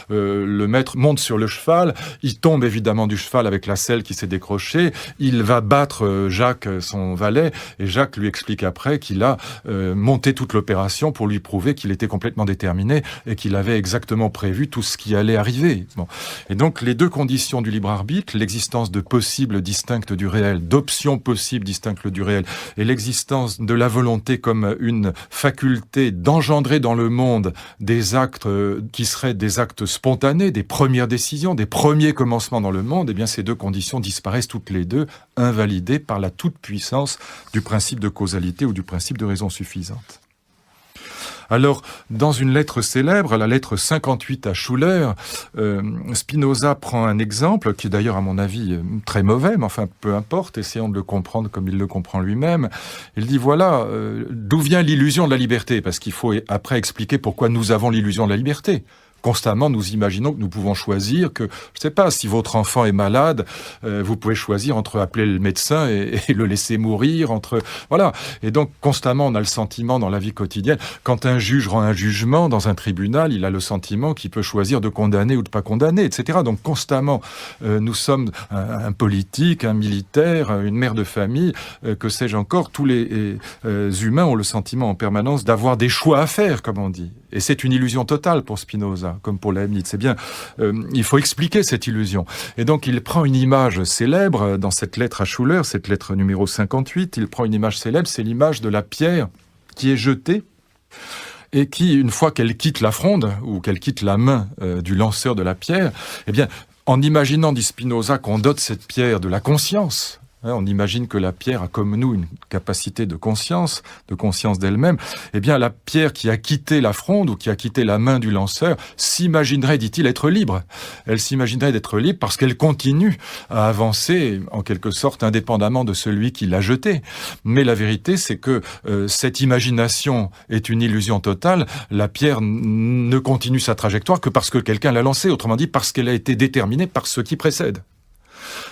Le maître monte sur le cheval, il tombe évidemment du cheval avec la selle qui s'est décrochée, il va battre Jacques, son valet, et Jacques lui explique après qu'il a monté toute l'opération pour lui prouver qu'il était complètement déterminé et qu'il avait exactement prévu tout ce qui allait arriver. Bon. Et donc les deux conditions du libre arbitre, l'existence de possibles distinctes du réel, d'options possibles distinctes du réel, et l'existence de la volonté comme une faculté d'engendrer dans le monde des actes qui seraient des actes spontanés, des premières décisions, des premiers commencements dans le monde, eh bien ces deux conditions disparaissent toutes les deux, invalidées par la toute-puissance du principe de causalité ou du principe de raison suffisante. Alors, dans une lettre célèbre, la lettre 58 à Schuller, Spinoza prend un exemple, qui est d'ailleurs à mon avis très mauvais, mais enfin peu importe, essayons de le comprendre comme il le comprend lui-même. Il dit voilà, d'où vient l'illusion de la liberté ? Parce qu'il faut après expliquer pourquoi nous avons l'illusion de la liberté. Constamment, nous imaginons que nous pouvons choisir que, je sais pas, si votre enfant est malade, vous pouvez choisir entre appeler le médecin et le laisser mourir, voilà. Et donc, constamment, on a le sentiment dans la vie quotidienne, quand un juge rend un jugement dans un tribunal, il a le sentiment qu'il peut choisir de condamner ou de pas condamner, etc. Donc, constamment, nous sommes un politique, un militaire, une mère de famille, que sais-je encore, tous les humains ont le sentiment en permanence d'avoir des choix à faire, comme on dit. Et c'est une illusion totale pour Spinoza, comme pour Leibniz. C'est bien, il faut expliquer cette illusion. Et donc, il prend une image célèbre dans cette lettre à Schuller, cette lettre numéro 58. Il prend une image célèbre, c'est l'image de la pierre qui est jetée et qui, une fois qu'elle quitte la fronde ou qu'elle quitte la main du lanceur de la pierre, eh bien, en imaginant, dit Spinoza, qu'on dote cette pierre de la conscience, On imagine que la pierre a comme nous une capacité de conscience d'elle-même. Eh bien, la pierre qui a quitté la fronde ou qui a quitté la main du lanceur s'imaginerait, dit-il, être libre. Elle s'imaginerait d'être libre parce qu'elle continue à avancer, en quelque sorte, indépendamment de celui qui l'a jetée. Mais la vérité, c'est que cette imagination est une illusion totale. La pierre ne continue sa trajectoire que parce que quelqu'un l'a lancée, autrement dit, parce qu'elle a été déterminée par ce qui précède.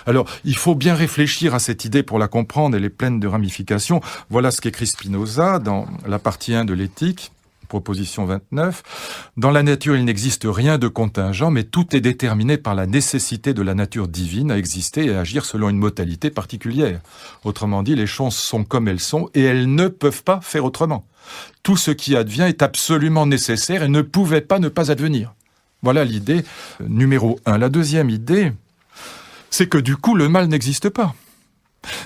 Alors, il faut bien réfléchir à cette idée pour la comprendre, elle est pleine de ramifications. Voilà ce qu'écrit Spinoza dans la partie 1 de l'éthique, proposition 29. Dans la nature, il n'existe rien de contingent, mais tout est déterminé par la nécessité de la nature divine à exister et à agir selon une modalité particulière. Autrement dit, les choses sont comme elles sont et elles ne peuvent pas faire autrement. Tout ce qui advient est absolument nécessaire et ne pouvait pas ne pas advenir. Voilà l'idée numéro 1. La deuxième idée, c'est que du coup, le mal n'existe pas.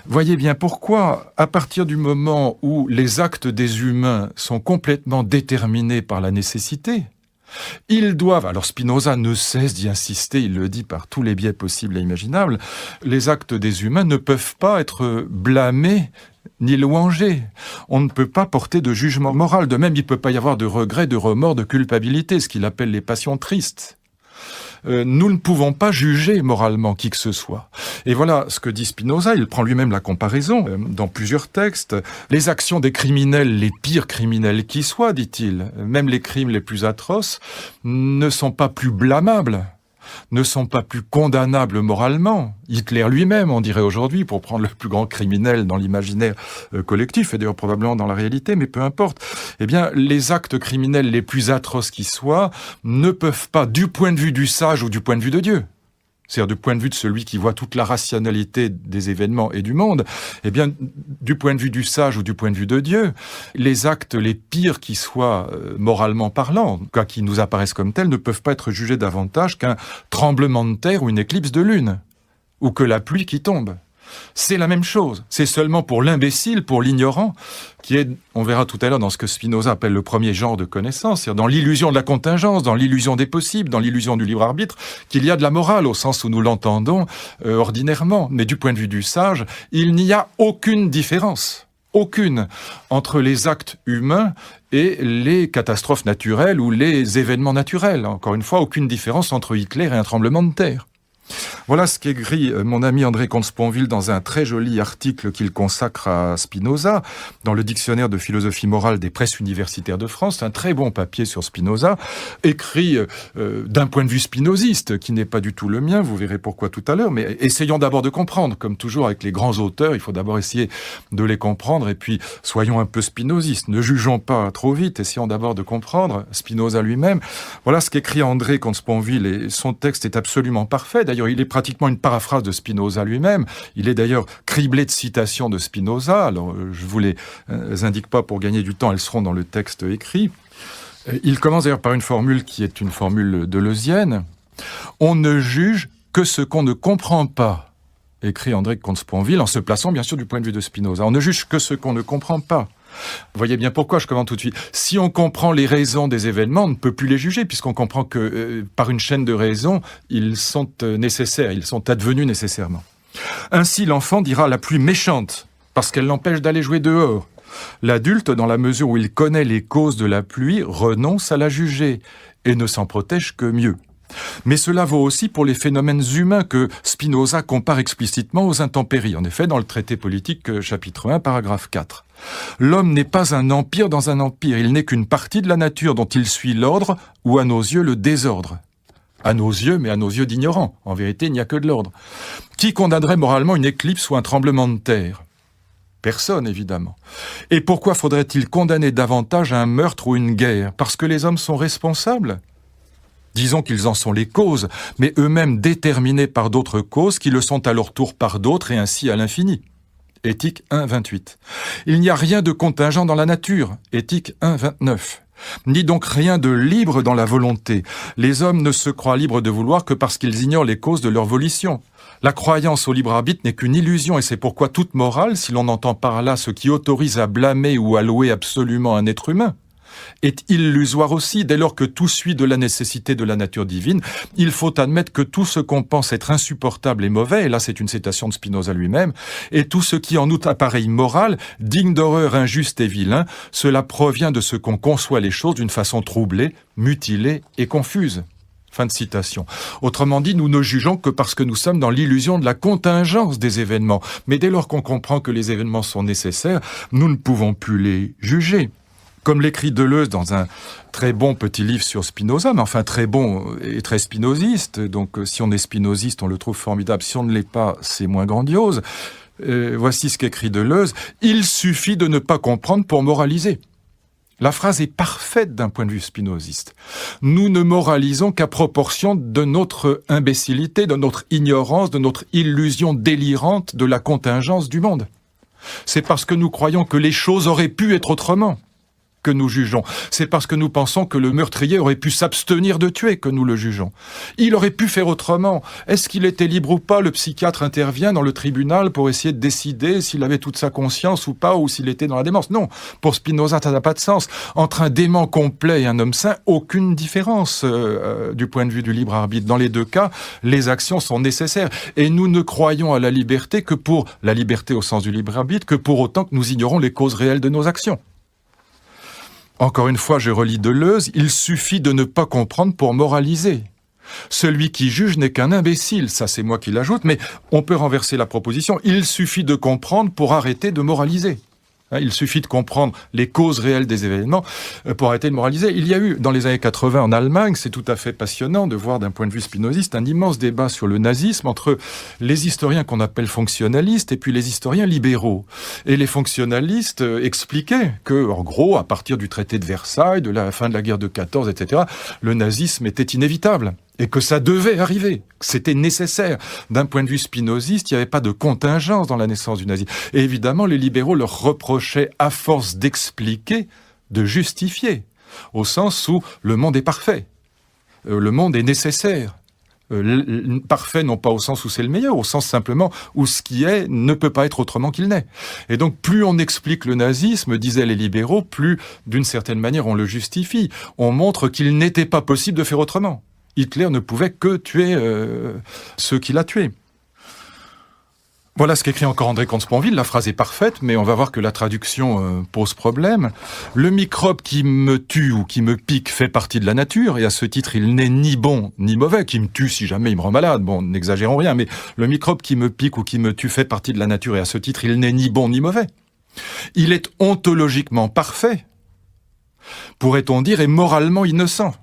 Voyez bien pourquoi, à partir du moment où les actes des humains sont complètement déterminés par la nécessité, ils doivent, alors Spinoza ne cesse d'y insister, il le dit par tous les biais possibles et imaginables, les actes des humains ne peuvent pas être blâmés ni louangés. On ne peut pas porter de jugement moral. De même, il ne peut pas y avoir de regret, de remords, de culpabilité, ce qu'il appelle les passions tristes. Nous ne pouvons pas juger moralement qui que ce soit. Et voilà ce que dit Spinoza, il prend lui-même la comparaison dans plusieurs textes. Les actions des criminels, les pires criminels qui soient, dit-il, même les crimes les plus atroces, ne sont pas plus blâmables, ne sont pas plus condamnables moralement. Hitler lui-même, on dirait aujourd'hui, pour prendre le plus grand criminel dans l'imaginaire collectif, et d'ailleurs probablement dans la réalité, mais peu importe, eh bien, les actes criminels les plus atroces qui soient ne peuvent pas, du point de vue du sage ou du point de vue de Dieu, c'est-à-dire du point de vue de celui qui voit toute la rationalité des événements et du monde, eh bien, du point de vue du sage ou du point de vue de Dieu, les actes les pires qui soient moralement parlant, qui nous apparaissent comme tels, ne peuvent pas être jugés davantage qu'un tremblement de terre ou une éclipse de lune, ou que la pluie qui tombe. C'est la même chose. C'est seulement pour l'imbécile, pour l'ignorant, qui est, on verra tout à l'heure dans ce que Spinoza appelle le premier genre de connaissance, c'est-à-dire dans l'illusion de la contingence, dans l'illusion des possibles, dans l'illusion du libre arbitre, qu'il y a de la morale au sens où nous l'entendons ordinairement. Mais du point de vue du sage, il n'y a aucune différence. Aucune entre les actes humains et les catastrophes naturelles ou les événements naturels. Encore une fois, aucune différence entre Hitler et un tremblement de terre. Voilà ce qu'écrit mon ami André Comte-Sponville dans un très joli article qu'il consacre à Spinoza, dans le dictionnaire de philosophie morale des presses universitaires de France. C'est un très bon papier sur Spinoza, écrit d'un point de vue spinoziste, qui n'est pas du tout le mien, vous verrez pourquoi tout à l'heure, mais essayons d'abord de comprendre. Comme toujours avec les grands auteurs, il faut d'abord essayer de les comprendre, et puis soyons un peu spinozistes, ne jugeons pas trop vite, essayons d'abord de comprendre Spinoza lui-même. Voilà ce qu'écrit André Comte-Sponville, et son texte est absolument parfait. D'ailleurs, il est pratiquement une paraphrase de Spinoza lui-même. Il est d'ailleurs criblé de citations de Spinoza. Alors, je vous les indique pas pour gagner du temps, elles seront dans le texte écrit. Il commence d'ailleurs par une formule qui est une formule deleuzienne. « On ne juge que ce qu'on ne comprend pas », écrit André Comte-Sponville, en se plaçant bien sûr du point de vue de Spinoza. On ne juge que ce qu'on ne comprend pas. Vous voyez bien pourquoi, je commente tout de suite. Si on comprend les raisons des événements, on ne peut plus les juger, puisqu'on comprend que par une chaîne de raisons, ils sont nécessaires, ils sont advenus nécessairement. Ainsi, l'enfant dira la pluie méchante, parce qu'elle l'empêche d'aller jouer dehors. L'adulte, dans la mesure où il connaît les causes de la pluie, renonce à la juger, et ne s'en protège que mieux. Mais cela vaut aussi pour les phénomènes humains que Spinoza compare explicitement aux intempéries. En effet, dans le traité politique, chapitre 1, paragraphe 4. L'homme n'est pas un empire dans un empire, il n'est qu'une partie de la nature dont il suit l'ordre ou à nos yeux le désordre. À nos yeux, mais à nos yeux d'ignorants. En vérité, il n'y a que de l'ordre. Qui condamnerait moralement une éclipse ou un tremblement de terre ? Personne, évidemment. Et pourquoi faudrait-il condamner davantage un meurtre ou une guerre ? Parce que les hommes sont responsables ? Disons qu'ils en sont les causes, mais eux-mêmes déterminés par d'autres causes qui le sont à leur tour par d'autres et ainsi à l'infini. Éthique 1.28. Il n'y a rien de contingent dans la nature. Éthique 1.29. Ni donc rien de libre dans la volonté. Les hommes ne se croient libres de vouloir que parce qu'ils ignorent les causes de leur volition. La croyance au libre arbitre n'est qu'une illusion et c'est pourquoi toute morale, si l'on entend par là ce qui autorise à blâmer ou à louer absolument un être humain, est illusoire aussi. Dès lors que tout suit de la nécessité de la nature divine, il faut admettre que tout ce qu'on pense être insupportable et mauvais, et là c'est une citation de Spinoza lui-même, et tout ce qui en outre apparaît immoral, digne d'horreur, injuste et vilain, cela provient de ce qu'on conçoit les choses d'une façon troublée, mutilée et confuse. Fin de citation. Autrement dit, nous ne jugeons que parce que nous sommes dans l'illusion de la contingence des événements. Mais dès lors qu'on comprend que les événements sont nécessaires, nous ne pouvons plus les juger. Comme l'écrit Deleuze dans un très bon petit livre sur Spinoza, mais enfin très bon et très spinoziste. Donc si on est spinoziste, on le trouve formidable. Si on ne l'est pas, c'est moins grandiose. Voici ce qu'écrit Deleuze. « Il suffit de ne pas comprendre pour moraliser ». La phrase est parfaite d'un point de vue spinoziste. Nous ne moralisons qu'à proportion de notre imbécilité, de notre ignorance, de notre illusion délirante de la contingence du monde. C'est parce que nous croyons que les choses auraient pu être autrement que nous jugeons. C'est parce que nous pensons que le meurtrier aurait pu s'abstenir de tuer que nous le jugeons. Il aurait pu faire autrement. Est-ce qu'il était libre ou pas? Le psychiatre intervient dans le tribunal pour essayer de décider s'il avait toute sa conscience ou pas, ou s'il était dans la démence. Non, pour Spinoza, ça n'a pas de sens. Entre un dément complet et un homme sain, aucune différence du point de vue du libre arbitre. Dans les deux cas, les actions sont nécessaires. Et nous ne croyons à la liberté que pour la liberté au sens du libre arbitre, que pour autant que nous ignorons les causes réelles de nos actions. Encore une fois, je relis Deleuze, il suffit de ne pas comprendre pour moraliser. Celui qui juge n'est qu'un imbécile, ça c'est moi qui l'ajoute, mais on peut renverser la proposition. Il suffit de comprendre pour arrêter de moraliser. Il suffit de comprendre les causes réelles des événements pour arrêter de moraliser. Il y a eu, dans les années 80 en Allemagne, c'est tout à fait passionnant de voir d'un point de vue spinoziste un immense débat sur le nazisme entre les historiens qu'on appelle fonctionnalistes et puis les historiens libéraux. Et les fonctionnalistes expliquaient que, en gros, à partir du traité de Versailles, de la fin de la guerre de 14, etc., le nazisme était inévitable. Et que ça devait arriver, que c'était nécessaire. D'un point de vue spinoziste, il n'y avait pas de contingence dans la naissance du nazisme. Et évidemment, les libéraux leur reprochaient, à force d'expliquer, de justifier, au sens où le monde est parfait, le monde est nécessaire. Parfait, non pas au sens où c'est le meilleur, au sens simplement où ce qui est ne peut pas être autrement qu'il n'est. Et donc, plus on explique le nazisme, disaient les libéraux, plus, d'une certaine manière, on le justifie. On montre qu'il n'était pas possible de faire autrement. Hitler ne pouvait que tuer ceux qu'il a tués. Voilà ce qu'écrit encore André Comte-Sponville. La phrase est parfaite, mais on va voir que la traduction pose problème. Le microbe qui me tue ou qui me pique fait partie de la nature, et à ce titre, il n'est ni bon ni mauvais, qui me tue si jamais il me rend malade. Bon, n'exagérons rien, mais le microbe qui me pique ou qui me tue fait partie de la nature, et à ce titre, il n'est ni bon ni mauvais. Il est ontologiquement parfait, pourrait-on dire, et moralement innocent.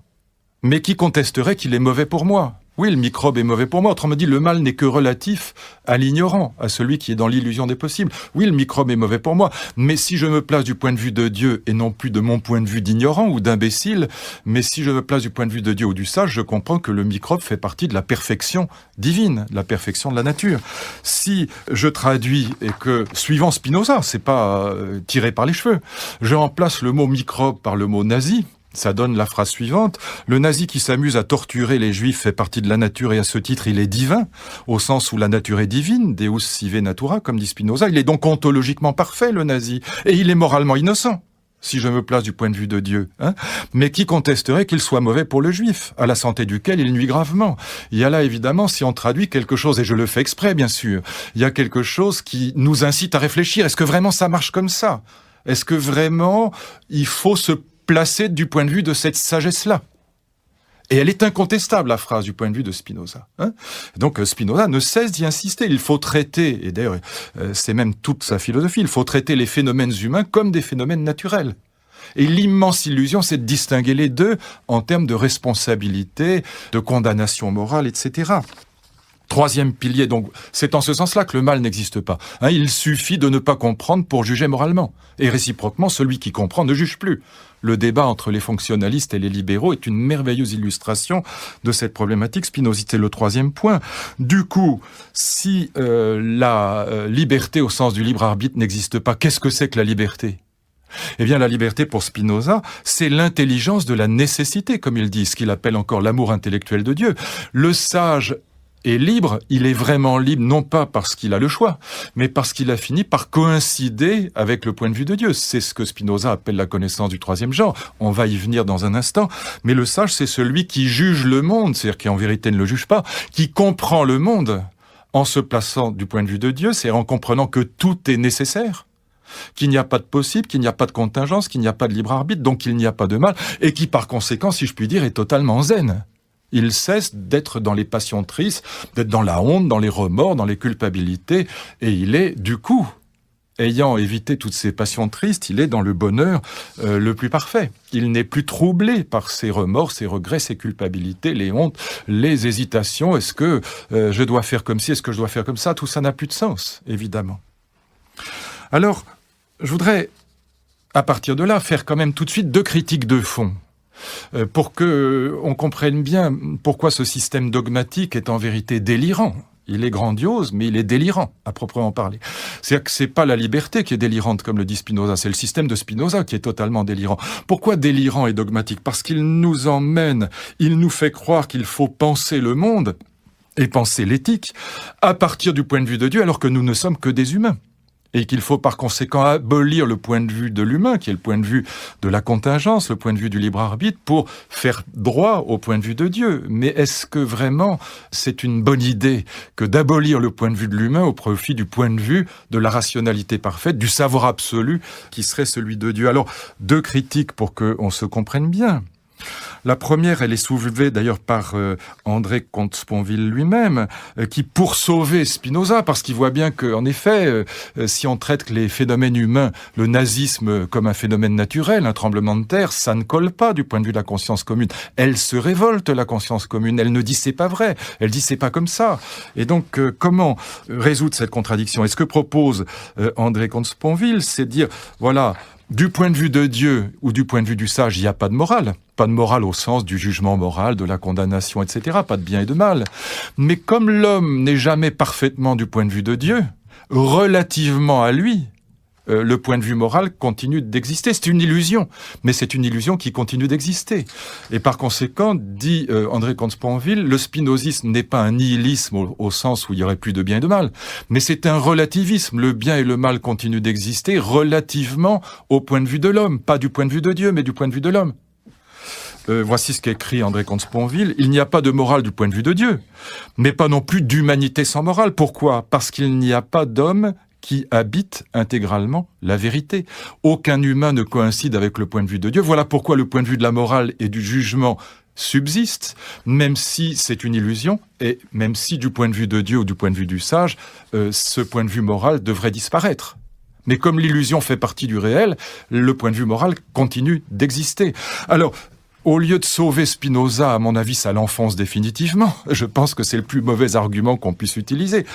Mais qui contesterait qu'il est mauvais pour moi? Oui, le microbe est mauvais pour moi. Autrement dit, le mal n'est que relatif à l'ignorant, à celui qui est dans l'illusion des possibles. Oui, le microbe est mauvais pour moi. Mais si je me place du point de vue de Dieu, et non plus de mon point de vue d'ignorant ou d'imbécile, mais si je me place du point de vue de Dieu ou du sage, je comprends que le microbe fait partie de la perfection divine, de la perfection de la nature. Si je traduis, et que, suivant Spinoza, c'est pas tiré par les cheveux, je remplace le mot microbe par le mot nazi, ça donne la phrase suivante. Le nazi qui s'amuse à torturer les juifs fait partie de la nature et à ce titre il est divin, au sens où la nature est divine, Deus sive natura, comme dit Spinoza. Il est donc ontologiquement parfait, le nazi, et il est moralement innocent, si je me place du point de vue de Dieu. Mais qui contesterait qu'il soit mauvais pour le juif, à la santé duquel il nuit gravement? Il y a là, évidemment, si on traduit quelque chose, et je le fais exprès, bien sûr, il y a quelque chose qui nous incite à réfléchir. Est-ce que vraiment ça marche comme ça? Est-ce que vraiment il faut se placée du point de vue de cette sagesse-là. Et elle est incontestable, la phrase, du point de vue de Spinoza. Donc Spinoza ne cesse d'y insister. Il faut traiter, et d'ailleurs c'est même toute sa philosophie, il faut traiter les phénomènes humains comme des phénomènes naturels. Et l'immense illusion, c'est de distinguer les deux en termes de responsabilité, de condamnation morale, etc. Troisième pilier, donc c'est en ce sens-là que le mal n'existe pas. Il suffit de ne pas comprendre pour juger moralement. Et réciproquement, celui qui comprend ne juge plus. Le débat entre les fonctionnalistes et les libéraux est une merveilleuse illustration de cette problématique spinoziste. C'est le troisième point. Du coup, si la liberté au sens du libre arbitre n'existe pas, qu'est-ce que c'est que la liberté ? Eh bien, la liberté pour Spinoza, c'est l'intelligence de la nécessité, comme il dit, ce qu'il appelle encore l'amour intellectuel de Dieu. Le sage est libre, il est vraiment libre, non pas parce qu'il a le choix, mais parce qu'il a fini par coïncider avec le point de vue de Dieu. C'est ce que Spinoza appelle la connaissance du troisième genre. On va y venir dans un instant. Mais le sage, c'est celui qui juge le monde, c'est-à-dire qui en vérité ne le juge pas, qui comprend le monde en se plaçant du point de vue de Dieu, c'est en comprenant que tout est nécessaire, qu'il n'y a pas de possible, qu'il n'y a pas de contingence, qu'il n'y a pas de libre arbitre, donc il n'y a pas de mal, et qui par conséquent, si je puis dire, est totalement zen. Il cesse d'être dans les passions tristes, d'être dans la honte, dans les remords, dans les culpabilités, et il est, du coup, ayant évité toutes ces passions tristes, il est dans le bonheur le plus parfait. Il n'est plus troublé par ses remords, ses regrets, ses culpabilités, les hontes, les hésitations. Est-ce que je dois faire comme ci, est-ce que je dois faire comme ça? Tout ça n'a plus de sens, évidemment. Alors, je voudrais, à partir de là, faire quand même tout de suite 2 critiques de fond, pour que on comprenne bien pourquoi ce système dogmatique est en vérité délirant. Il est grandiose, mais il est délirant, à proprement parler. C'est-à-dire que c'est pas la liberté qui est délirante, comme le dit Spinoza, c'est le système de Spinoza qui est totalement délirant. Pourquoi délirant et dogmatique? Parce qu'il nous emmène, il nous fait croire qu'il faut penser le monde et penser l'éthique à partir du point de vue de Dieu, alors que nous ne sommes que des humains. Et qu'il faut par conséquent abolir le point de vue de l'humain, qui est le point de vue de la contingence, le point de vue du libre arbitre, pour faire droit au point de vue de Dieu. Mais est-ce que vraiment c'est une bonne idée que d'abolir le point de vue de l'humain au profit du point de vue de la rationalité parfaite, du savoir absolu qui serait celui de Dieu? Alors, 2 critiques pour qu'on se comprenne bien. La première, elle est soulevée d'ailleurs par André Comte-Sponville lui-même, qui pour sauver Spinoza, parce qu'il voit bien qu'en effet, si on traite les phénomènes humains, le nazisme comme un phénomène naturel, un tremblement de terre, ça ne colle pas du point de vue de la conscience commune. Elle se révolte, la conscience commune. Elle ne dit c'est pas vrai. Elle dit c'est pas comme ça. Et donc, comment résoudre cette contradiction? Et ce que propose André Comte-Sponville, c'est de dire, voilà, du point de vue de Dieu ou du point de vue du sage, il n'y a pas de morale. Pas de morale au sens du jugement moral, de la condamnation, etc. Pas de bien et de mal. Mais comme l'homme n'est jamais parfaitement du point de vue de Dieu, relativement à lui, le point de vue moral continue d'exister. C'est une illusion, mais c'est une illusion qui continue d'exister. Et par conséquent, dit André Comte-Sponville, le spinozisme n'est pas un nihilisme au sens où il y aurait plus de bien et de mal, mais c'est un relativisme. Le bien et le mal continuent d'exister relativement au point de vue de l'homme, pas du point de vue de Dieu, mais du point de vue de l'homme. Voici ce qu'écrit André Comte-Sponville. Il n'y a pas de morale du point de vue de Dieu, mais pas non plus d'humanité sans morale. Pourquoi? Parce qu'il n'y a pas d'homme qui habite intégralement la vérité. Aucun humain ne coïncide avec le point de vue de Dieu. Voilà pourquoi le point de vue de la morale et du jugement subsiste, même si c'est une illusion, et même si du point de vue de Dieu ou du point de vue du sage, ce point de vue moral devrait disparaître. Mais comme l'illusion fait partie du réel, le point de vue moral continue d'exister. Alors, au lieu de sauver Spinoza, à mon avis, ça l'enfonce définitivement. Je pense que c'est le plus mauvais argument qu'on puisse utiliser.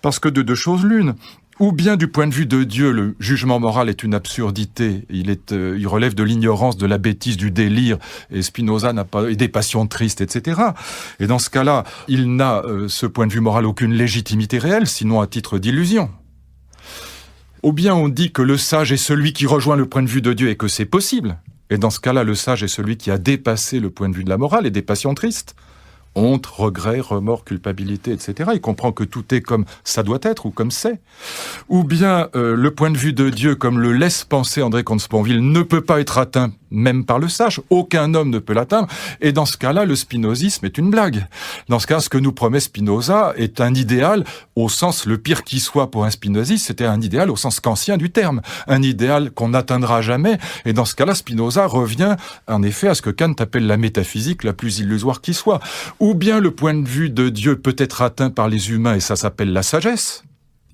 Parce que de 2 choses l'une. Ou bien du point de vue de Dieu, le jugement moral est une absurdité, il relève de l'ignorance, de la bêtise, du délire, et Spinoza n'a pas, et des passions tristes, etc. Et dans ce cas-là, il n'a, ce point de vue moral, aucune légitimité réelle, sinon à titre d'illusion. Ou bien on dit que le sage est celui qui rejoint le point de vue de Dieu et que c'est possible. Et dans ce cas-là, le sage est celui qui a dépassé le point de vue de la morale et des passions tristes. Honte, regret, remords, culpabilité, etc. Il comprend que tout est comme ça doit être ou comme c'est. Ou bien le point de vue de Dieu, comme le laisse penser André Comte-Sponville, ne peut pas être atteint même par le sage. Aucun homme ne peut l'atteindre. Et dans ce cas-là, le spinozisme est une blague. Dans ce cas, ce que nous promet Spinoza est un idéal au sens le pire qui soit pour un spinoziste. C'était un idéal au sens kantien du terme. Un idéal qu'on n'atteindra jamais. Et dans ce cas-là, Spinoza revient en effet à ce que Kant appelle la métaphysique la plus illusoire qui soit. Ou bien le point de vue de Dieu peut être atteint par les humains et ça s'appelle la sagesse.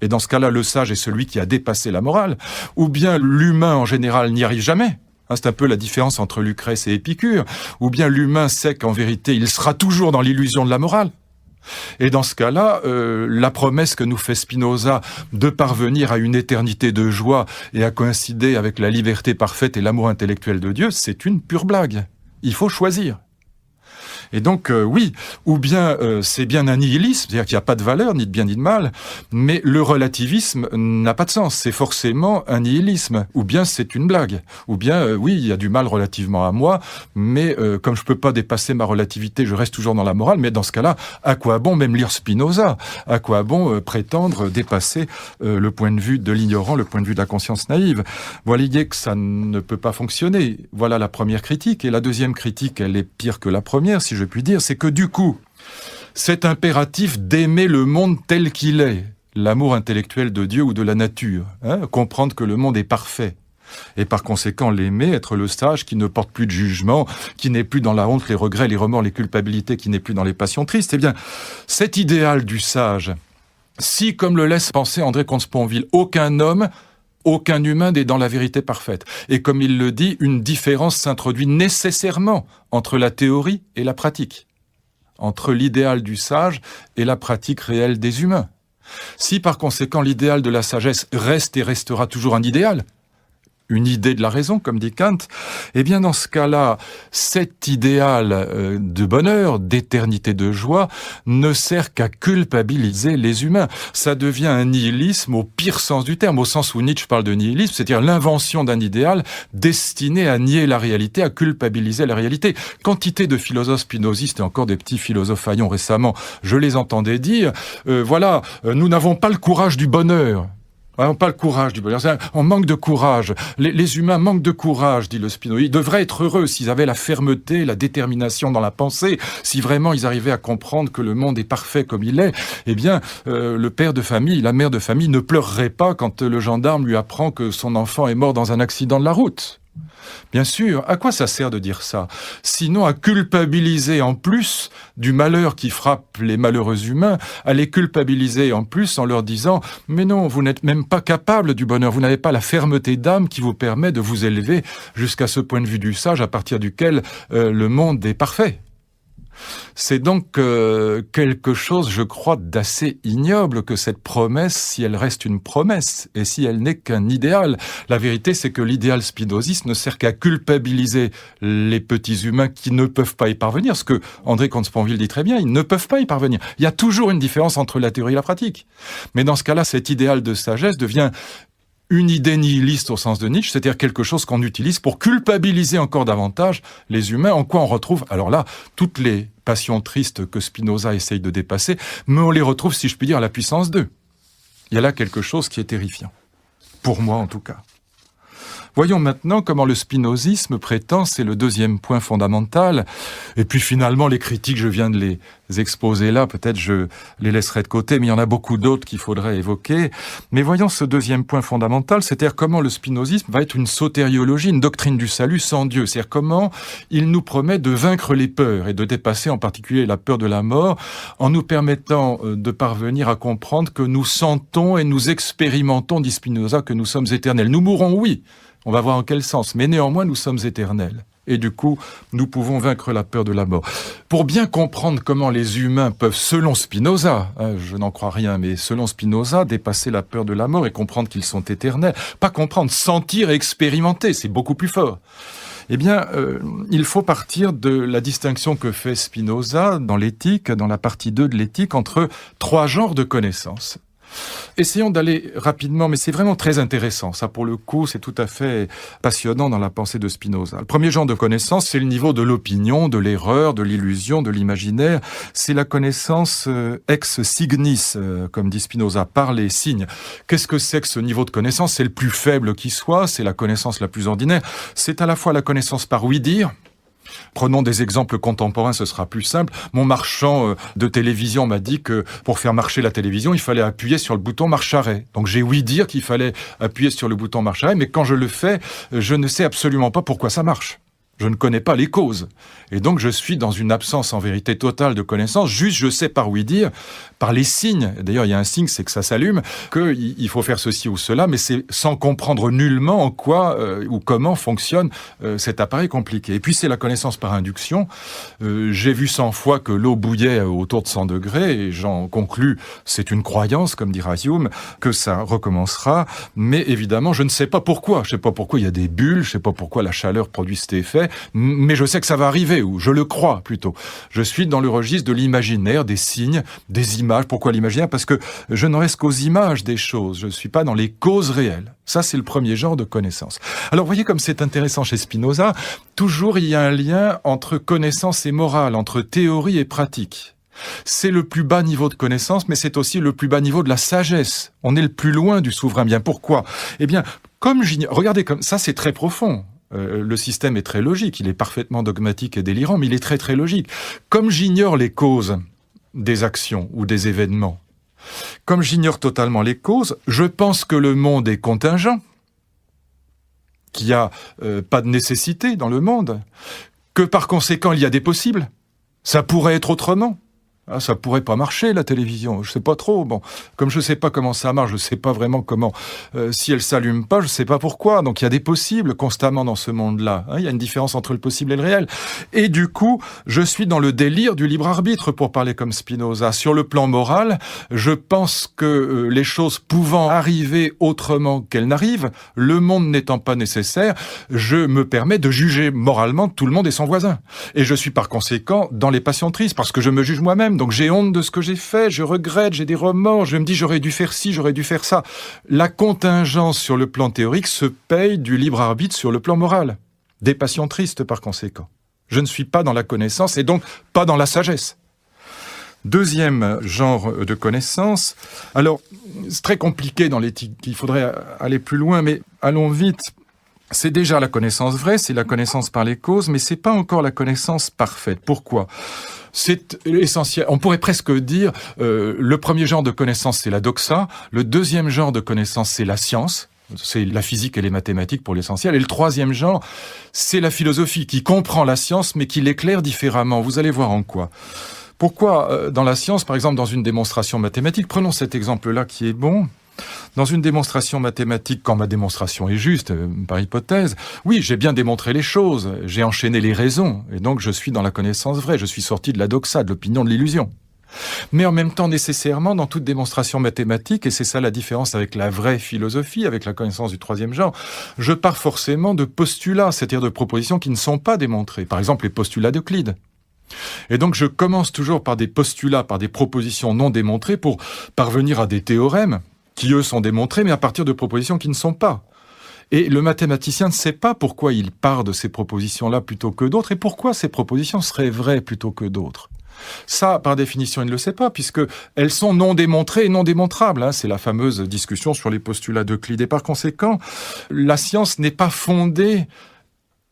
Et dans ce cas-là, le sage est celui qui a dépassé la morale. Ou bien l'humain en général n'y arrive jamais. C'est un peu la différence entre Lucrèce et Épicure. Ou bien l'humain sait qu'en vérité, il sera toujours dans l'illusion de la morale. Et dans ce cas-là, la promesse que nous fait Spinoza de parvenir à une éternité de joie et à coïncider avec la liberté parfaite et l'amour intellectuel de Dieu, c'est une pure blague. Il faut choisir. Et donc, oui, ou bien c'est bien un nihilisme, c'est-à-dire qu'il n'y a pas de valeur, ni de bien ni de mal, mais le relativisme n'a pas de sens, c'est forcément un nihilisme, ou bien c'est une blague, ou bien, oui, il y a du mal relativement à moi, mais comme je ne peux pas dépasser ma relativité, je reste toujours dans la morale, mais dans ce cas-là, à quoi bon même lire Spinoza? À quoi bon prétendre dépasser le point de vue de l'ignorant, le point de vue de la conscience naïve? Voilà l'idée que ça ne peut pas fonctionner. Voilà la première critique. Et la deuxième critique, elle est pire que la première, si je puis dire, c'est que du coup, cet impératif d'aimer le monde tel qu'il est, l'amour intellectuel de Dieu ou de la nature, comprendre que le monde est parfait, et par conséquent l'aimer, être le sage qui ne porte plus de jugement, qui n'est plus dans la honte, les regrets, les remords, les culpabilités, qui n'est plus dans les passions tristes, eh bien, cet idéal du sage, si, comme le laisse penser André Comte-Sponville, aucun homme, aucun humain n'est dans la vérité parfaite. Et comme il le dit, une différence s'introduit nécessairement entre la théorie et la pratique, entre l'idéal du sage et la pratique réelle des humains. Si par conséquent l'idéal de la sagesse reste et restera toujours un idéal, une idée de la raison, comme dit Kant, eh bien dans ce cas-là, cet idéal de bonheur, d'éternité de joie, ne sert qu'à culpabiliser les humains. Ça devient un nihilisme au pire sens du terme, au sens où Nietzsche parle de nihilisme, c'est-à-dire l'invention d'un idéal destiné à nier la réalité, à culpabiliser la réalité. Quantité de philosophes spinozistes et encore des petits philosophes haillons récemment, je les entendais dire, nous n'avons pas le courage du bonheur. On pas le courage du bonheur. On manque de courage. Les humains manquent de courage, dit le Spinoza. Ils devraient être heureux s'ils avaient la fermeté, la détermination dans la pensée, si vraiment ils arrivaient à comprendre que le monde est parfait comme il est. Eh bien, le père de famille, la mère de famille ne pleurerait pas quand le gendarme lui apprend que son enfant est mort dans un accident de la route. Bien sûr, à quoi ça sert de dire ça? Sinon à culpabiliser en plus du malheur qui frappe les malheureux humains, à les culpabiliser en plus en leur disant « Mais non, vous n'êtes même pas capable du bonheur, vous n'avez pas la fermeté d'âme qui vous permet de vous élever jusqu'à ce point de vue du sage à partir duquel le monde est parfait. » C'est donc quelque chose, je crois, d'assez ignoble que cette promesse, si elle reste une promesse, et si elle n'est qu'un idéal. La vérité, c'est que l'idéal spinoziste ne sert qu'à culpabiliser les petits humains qui ne peuvent pas y parvenir. Ce que André Comte-Sponville dit très bien, ils ne peuvent pas y parvenir. Il y a toujours une différence entre la théorie et la pratique. Mais dans ce cas-là, cet idéal de sagesse devient une idée nihiliste au sens de Nietzsche, c'est-à-dire quelque chose qu'on utilise pour culpabiliser encore davantage les humains, en quoi on retrouve, alors là, toutes les passions tristes que Spinoza essaye de dépasser, mais on les retrouve, si je puis dire, à la puissance 2. Il y a là quelque chose qui est terrifiant. Pour moi, en tout cas. Voyons maintenant comment le spinozisme prétend, c'est le deuxième point fondamental, et puis finalement les critiques, je viens de les exposer là, peut-être je les laisserai de côté, mais il y en a beaucoup d'autres qu'il faudrait évoquer. Mais voyons ce deuxième point fondamental, c'est-à-dire comment le spinozisme va être une sotériologie, une doctrine du salut sans Dieu, c'est-à-dire comment il nous promet de vaincre les peurs et de dépasser en particulier la peur de la mort, en nous permettant de parvenir à comprendre que nous sentons et nous expérimentons, dit Spinoza, que nous sommes éternels. Nous mourrons, oui. On va voir en quel sens, mais néanmoins nous sommes éternels. Et du coup, nous pouvons vaincre la peur de la mort. Pour bien comprendre comment les humains peuvent, selon Spinoza, je n'en crois rien, mais selon Spinoza, dépasser la peur de la mort et comprendre qu'ils sont éternels, pas comprendre, sentir et expérimenter, c'est beaucoup plus fort. Eh bien, il faut partir de la distinction que fait Spinoza dans l'éthique, dans la partie 2 de l'éthique, entre 3 genres de connaissances. Essayons d'aller rapidement, mais c'est vraiment très intéressant. Ça, pour le coup, c'est tout à fait passionnant dans la pensée de Spinoza. Le premier genre de connaissance, c'est le niveau de l'opinion, de l'erreur, de l'illusion, de l'imaginaire. C'est la connaissance ex signis, comme dit Spinoza, par les signes. Qu'est-ce que c'est que ce niveau de connaissance? C'est le plus faible qui soit, c'est la connaissance la plus ordinaire. C'est à la fois la connaissance par ouï-dire. Prenons des exemples contemporains, ce sera plus simple. Mon marchand de télévision m'a dit que pour faire marcher la télévision, il fallait appuyer sur le bouton marche-arrêt. Donc j'ai ouï dire qu'il fallait appuyer sur le bouton marche-arrêt, mais quand je le fais, je ne sais absolument pas pourquoi ça marche. Je ne connais pas les causes. Et donc je suis dans une absence en vérité totale de connaissance. Juste je sais par ouï dire, par les signes. D'ailleurs il y a un signe, c'est que ça s'allume, qu'il faut faire ceci ou cela, mais c'est sans comprendre nullement en quoi ou comment fonctionne cet appareil compliqué. Et puis c'est la connaissance par induction. J'ai vu 100 fois que l'eau bouillait autour de 100 degrés et j'en conclus, c'est une croyance, comme dira Hume, que ça recommencera. Mais évidemment je ne sais pas pourquoi. Je ne sais pas pourquoi il y a des bulles, je ne sais pas pourquoi la chaleur produit cet effet. sais, mais je sais que ça va arriver, ou je le crois plutôt. Je suis dans le registre de l'imaginaire, des signes, des images. Pourquoi l'imaginaire? Parce que je n'en reste qu'aux images des choses. Je ne suis pas dans les causes réelles. Ça, c'est le premier genre de connaissance. Alors, voyez comme c'est intéressant chez Spinoza. Toujours, il y a un lien entre connaissance et morale, entre théorie et pratique. C'est le plus bas niveau de connaissance, mais c'est aussi le plus bas niveau de la sagesse. On est le plus loin du souverain bien. Pourquoi? Eh bien, regardez, comme ça, c'est très profond. Le système est très logique, il est parfaitement dogmatique et délirant, mais il est très très logique. Comme j'ignore les causes des actions ou des événements, comme j'ignore totalement les causes, je pense que le monde est contingent, qu'il n'y a pas de nécessité dans le monde, que par conséquent il y a des possibles. Ça pourrait être autrement. Ah, ça pourrait pas marcher, la télévision, je sais pas trop. Bon, comme je sais pas comment ça marche, je sais pas vraiment comment. Si elle s'allume pas, je sais pas pourquoi. Donc il y a des possibles constamment dans ce monde-là. Il y a une différence entre le possible et le réel. Et du coup, je suis dans le délire du libre arbitre, pour parler comme Spinoza. Sur le plan moral, je pense que les choses pouvant arriver autrement qu'elles n'arrivent, le monde n'étant pas nécessaire, je me permets de juger moralement tout le monde et son voisin. Et je suis par conséquent dans les passions tristes, parce que je me juge moi-même. Donc j'ai honte de ce que j'ai fait, je regrette, j'ai des remords, je me dis j'aurais dû faire ci, j'aurais dû faire ça. La contingence sur le plan théorique se paye du libre arbitre sur le plan moral. Des passions tristes par conséquent. Je ne suis pas dans la connaissance et donc pas dans la sagesse. Deuxième genre de connaissance. Alors, c'est très compliqué dans l'éthique, il faudrait aller plus loin, mais allons vite. C'est déjà la connaissance vraie, c'est la connaissance par les causes, mais c'est pas encore la connaissance parfaite. Pourquoi ? C'est essentiel. On pourrait presque dire, le premier genre de connaissance, c'est la doxa. Le deuxième genre de connaissance, c'est la science. C'est la physique et les mathématiques pour l'essentiel. Et le troisième genre, c'est la philosophie qui comprend la science, mais qui l'éclaire différemment. Vous allez voir en quoi. Pourquoi dans la science, par exemple, dans une démonstration mathématique, prenons cet exemple-là qui est bon. Dans une démonstration mathématique, quand ma démonstration est juste, par hypothèse, oui, j'ai bien démontré les choses, j'ai enchaîné les raisons, et donc je suis dans la connaissance vraie, je suis sorti de la doxa, de l'opinion de l'illusion. Mais en même temps, nécessairement, dans toute démonstration mathématique, et c'est ça la différence avec la vraie philosophie, avec la connaissance du troisième genre, je pars forcément de postulats, c'est-à-dire de propositions qui ne sont pas démontrées. Par exemple, les postulats d'Euclide. Et donc je commence toujours par des postulats, par des propositions non démontrées pour parvenir à des théorèmes, qui eux sont démontrés, mais à partir de propositions qui ne sont pas. Et le mathématicien ne sait pas pourquoi il part de ces propositions-là plutôt que d'autres, et pourquoi ces propositions seraient vraies plutôt que d'autres. Ça, par définition, il ne le sait pas, puisqu'elles sont non démontrées et non démontrables. C'est la fameuse discussion sur les postulats d'Euclide. Et par conséquent, la science n'est pas fondée.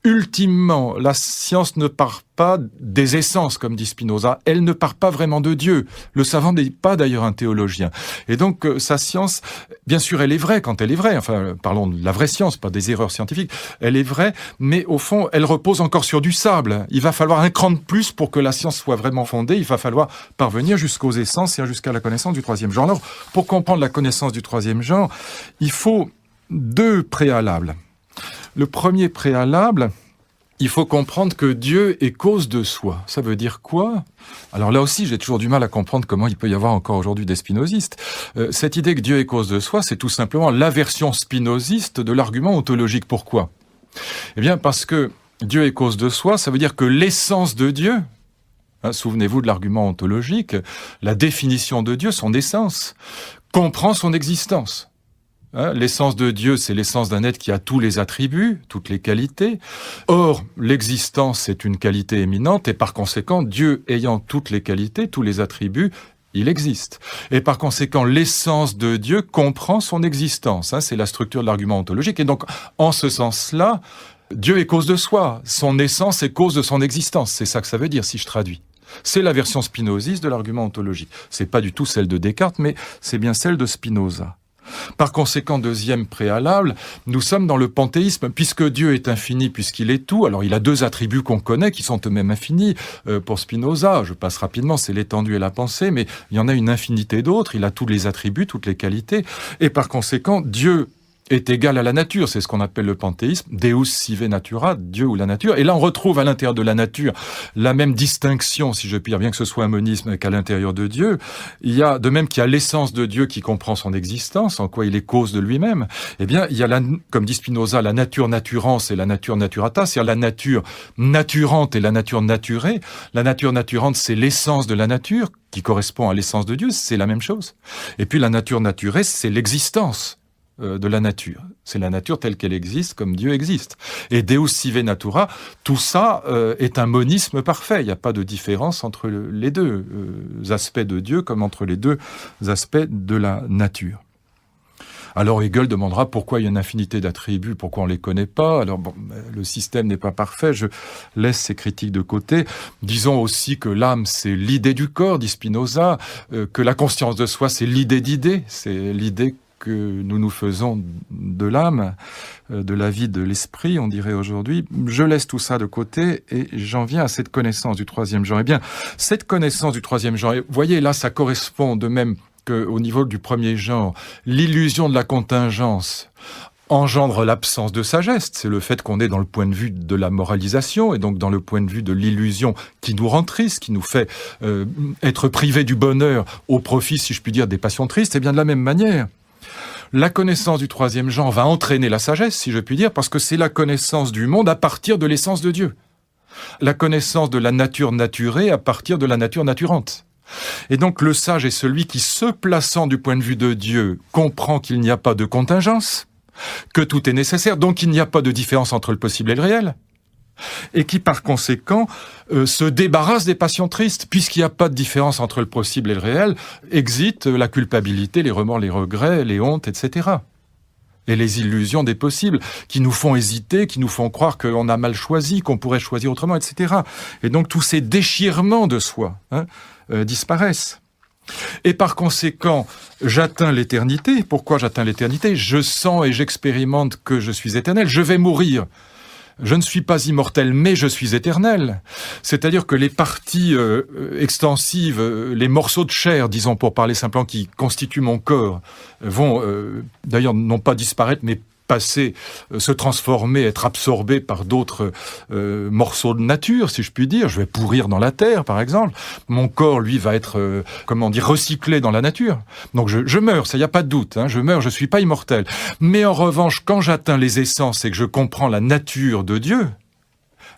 Ultimement, la science ne part pas des essences, comme dit Spinoza. Elle ne part pas vraiment de Dieu. Le savant n'est pas d'ailleurs un théologien. Et donc, sa science, bien sûr, elle est vraie quand elle est vraie. Enfin, parlons de la vraie science, pas des erreurs scientifiques. Elle est vraie, mais au fond, elle repose encore sur du sable. Il va falloir un cran de plus pour que la science soit vraiment fondée. Il va falloir parvenir jusqu'aux essences et jusqu'à la connaissance du troisième genre. Alors, pour comprendre la connaissance du troisième genre, il faut deux préalables. Le premier préalable, il faut comprendre que Dieu est cause de soi. Ça veut dire quoi ? Alors là aussi, j'ai toujours du mal à comprendre comment il peut y avoir encore aujourd'hui des spinozistes. Cette idée que Dieu est cause de soi, c'est tout simplement la version spinoziste de l'argument ontologique. Pourquoi ? Eh bien, parce que Dieu est cause de soi, ça veut dire que l'essence de Dieu, souvenez-vous de l'argument ontologique, la définition de Dieu, son essence, comprend son existence. L'essence de Dieu, c'est l'essence d'un être qui a tous les attributs, toutes les qualités. Or, l'existence est une qualité éminente et par conséquent, Dieu ayant toutes les qualités, tous les attributs, il existe. Et par conséquent, l'essence de Dieu comprend son existence. C'est la structure de l'argument ontologique. Et donc, en ce sens-là, Dieu est cause de soi. Son essence est cause de son existence. C'est ça que ça veut dire, si je traduis. C'est la version spinoziste de l'argument ontologique. C'est pas du tout celle de Descartes, mais c'est bien celle de Spinoza. Par conséquent, deuxième préalable, nous sommes dans le panthéisme, puisque Dieu est infini, puisqu'il est tout. Alors, il a deux attributs qu'on connaît, qui sont eux-mêmes infinis. Pour Spinoza, je passe rapidement, c'est l'étendue et la pensée, mais il y en a une infinité d'autres. Il a tous les attributs, toutes les qualités. Et par conséquent, Dieu est égal à la nature. C'est ce qu'on appelle le panthéisme. Deus sive natura, Dieu ou la nature. Et là, on retrouve à l'intérieur de la nature la même distinction, si je puis dire, bien que ce soit un monisme, qu'à l'intérieur de Dieu. Il y a, de même qu'il y a l'essence de Dieu qui comprend son existence, en quoi il est cause de lui-même, eh bien, il y a, comme dit Spinoza, la nature naturans et la nature naturata, c'est-à-dire la nature naturante et la nature naturée. La nature naturante, c'est l'essence de la nature, qui correspond à l'essence de Dieu, c'est la même chose. Et puis la nature naturée, c'est l'existence de la nature. C'est la nature telle qu'elle existe, comme Dieu existe. Et Deus sive natura, tout ça est un monisme parfait. Il n'y a pas de différence entre les deux aspects de Dieu comme entre les deux aspects de la nature. Alors Hegel demandera pourquoi il y a une infinité d'attributs, pourquoi on les connaît pas. Alors bon, le système n'est pas parfait, je laisse ces critiques de côté. Disons aussi que l'âme, c'est l'idée du corps, dit Spinoza, que la conscience de soi, c'est l'idée d'idée, c'est l'idée que nous nous faisons de l'âme, de la vie de l'esprit, on dirait aujourd'hui. Je laisse tout ça de côté et j'en viens à cette connaissance du troisième genre. Eh bien, cette connaissance du troisième genre, vous voyez, là, ça correspond de même qu'au niveau du premier genre, l'illusion de la contingence engendre l'absence de sagesse. C'est le fait qu'on est dans le point de vue de la moralisation et donc dans le point de vue de l'illusion qui nous rend tristes, qui nous fait être privés du bonheur au profit, si je puis dire, des passions tristes. Et bien de la même manière, la connaissance du troisième genre va entraîner la sagesse, si je puis dire, parce que c'est la connaissance du monde à partir de l'essence de Dieu. La connaissance de la nature naturée à partir de la nature naturante. Et donc le sage est celui qui, se plaçant du point de vue de Dieu, comprend qu'il n'y a pas de contingence, que tout est nécessaire, donc il n'y a pas de différence entre le possible et le réel, et qui par conséquent se débarrasse des passions tristes, puisqu'il n'y a pas de différence entre le possible et le réel, exit la culpabilité, les remords, les regrets, les hontes, etc. Et les illusions des possibles, qui nous font hésiter, qui nous font croire qu'on a mal choisi, qu'on pourrait choisir autrement, etc. Et donc tous ces déchirements de soi disparaissent. Et par conséquent, j'atteins l'éternité. Pourquoi j'atteins l'éternité ? Je sens et j'expérimente que je suis éternel. Je vais mourir. Je ne suis pas immortel, mais je suis éternel. C'est-à-dire que les parties extensives, les morceaux de chair, disons pour parler simplement, qui constituent mon corps, vont d'ailleurs non pas disparaître, mais passer, se transformer, être absorbé par d'autres morceaux de nature, si je puis dire. Je vais pourrir dans la terre, par exemple. Mon corps, lui, va être, recyclé dans la nature. Donc je meurs, ça y a pas de doute. Je meurs, je suis pas immortel. Mais en revanche, quand j'atteins les essences et que je comprends la nature de Dieu,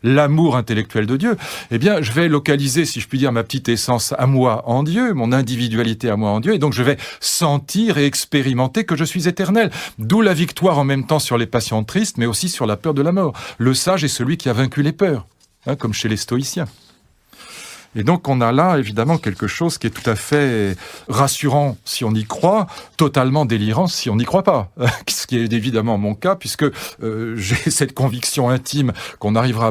l'amour intellectuel de Dieu, eh bien, je vais localiser, si je puis dire, ma petite essence à moi en Dieu, mon individualité à moi en Dieu, et donc je vais sentir et expérimenter que je suis éternel. D'où la victoire en même temps sur les passions tristes, mais aussi sur la peur de la mort. Le sage est celui qui a vaincu les peurs, comme chez les stoïciens. Et donc on a là évidemment quelque chose qui est tout à fait rassurant si on y croit, totalement délirant si on n'y croit pas. Ce qui est évidemment mon cas, puisque j'ai cette conviction intime qu'on n'arrivera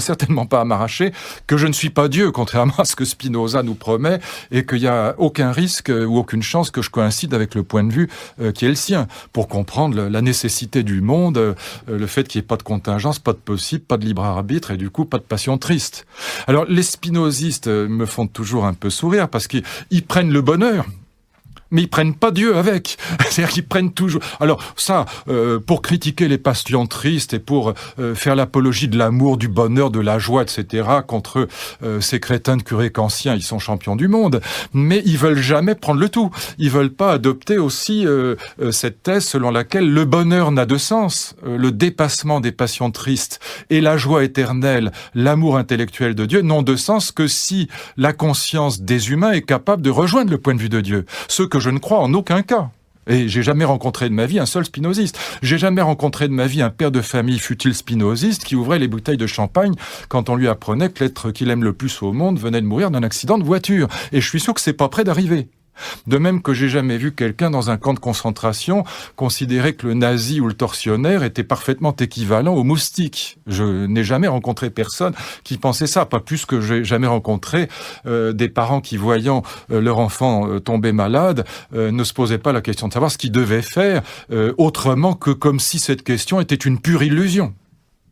certainement pas à m'arracher, que je ne suis pas Dieu, contrairement à ce que Spinoza nous promet, et qu'il n'y a aucun risque ou aucune chance que je coïncide avec le point de vue qui est le sien, pour comprendre la nécessité du monde, le fait qu'il n'y ait pas de contingence, pas de possible, pas de libre arbitre, et du coup pas de passion triste. Alors les spinozistes me font toujours un peu sourire parce qu'ils prennent le bonheur, mais ils prennent pas Dieu avec. C'est-à-dire qu'ils prennent toujours... Alors ça, pour critiquer les passions tristes et pour faire l'apologie de l'amour, du bonheur, de la joie, etc., contre ces crétins de curés kantiens, ils sont champions du monde, mais ils veulent jamais prendre le tout. Ils veulent pas adopter aussi cette thèse selon laquelle le bonheur n'a de sens, le dépassement des passions tristes et la joie éternelle, l'amour intellectuel de Dieu n'ont de sens que si la conscience des humains est capable de rejoindre le point de vue de Dieu. Ce que je ne crois en aucun cas. Et j'ai jamais rencontré de ma vie un seul spinoziste. J'ai jamais rencontré de ma vie un père de famille, fût-il spinoziste, qui ouvrait les bouteilles de champagne quand on lui apprenait que l'être qu'il aime le plus au monde venait de mourir d'un accident de voiture. Et je suis sûr que c'est pas près d'arriver. De même que j'ai jamais vu quelqu'un dans un camp de concentration considérer que le nazi ou le tortionnaire était parfaitement équivalent au moustique. Je n'ai jamais rencontré personne qui pensait ça, pas plus que j'ai jamais rencontré des parents qui, voyant leur enfant tomber malade, ne se posaient pas la question de savoir ce qu'ils devaient faire autrement que comme si cette question était une pure illusion,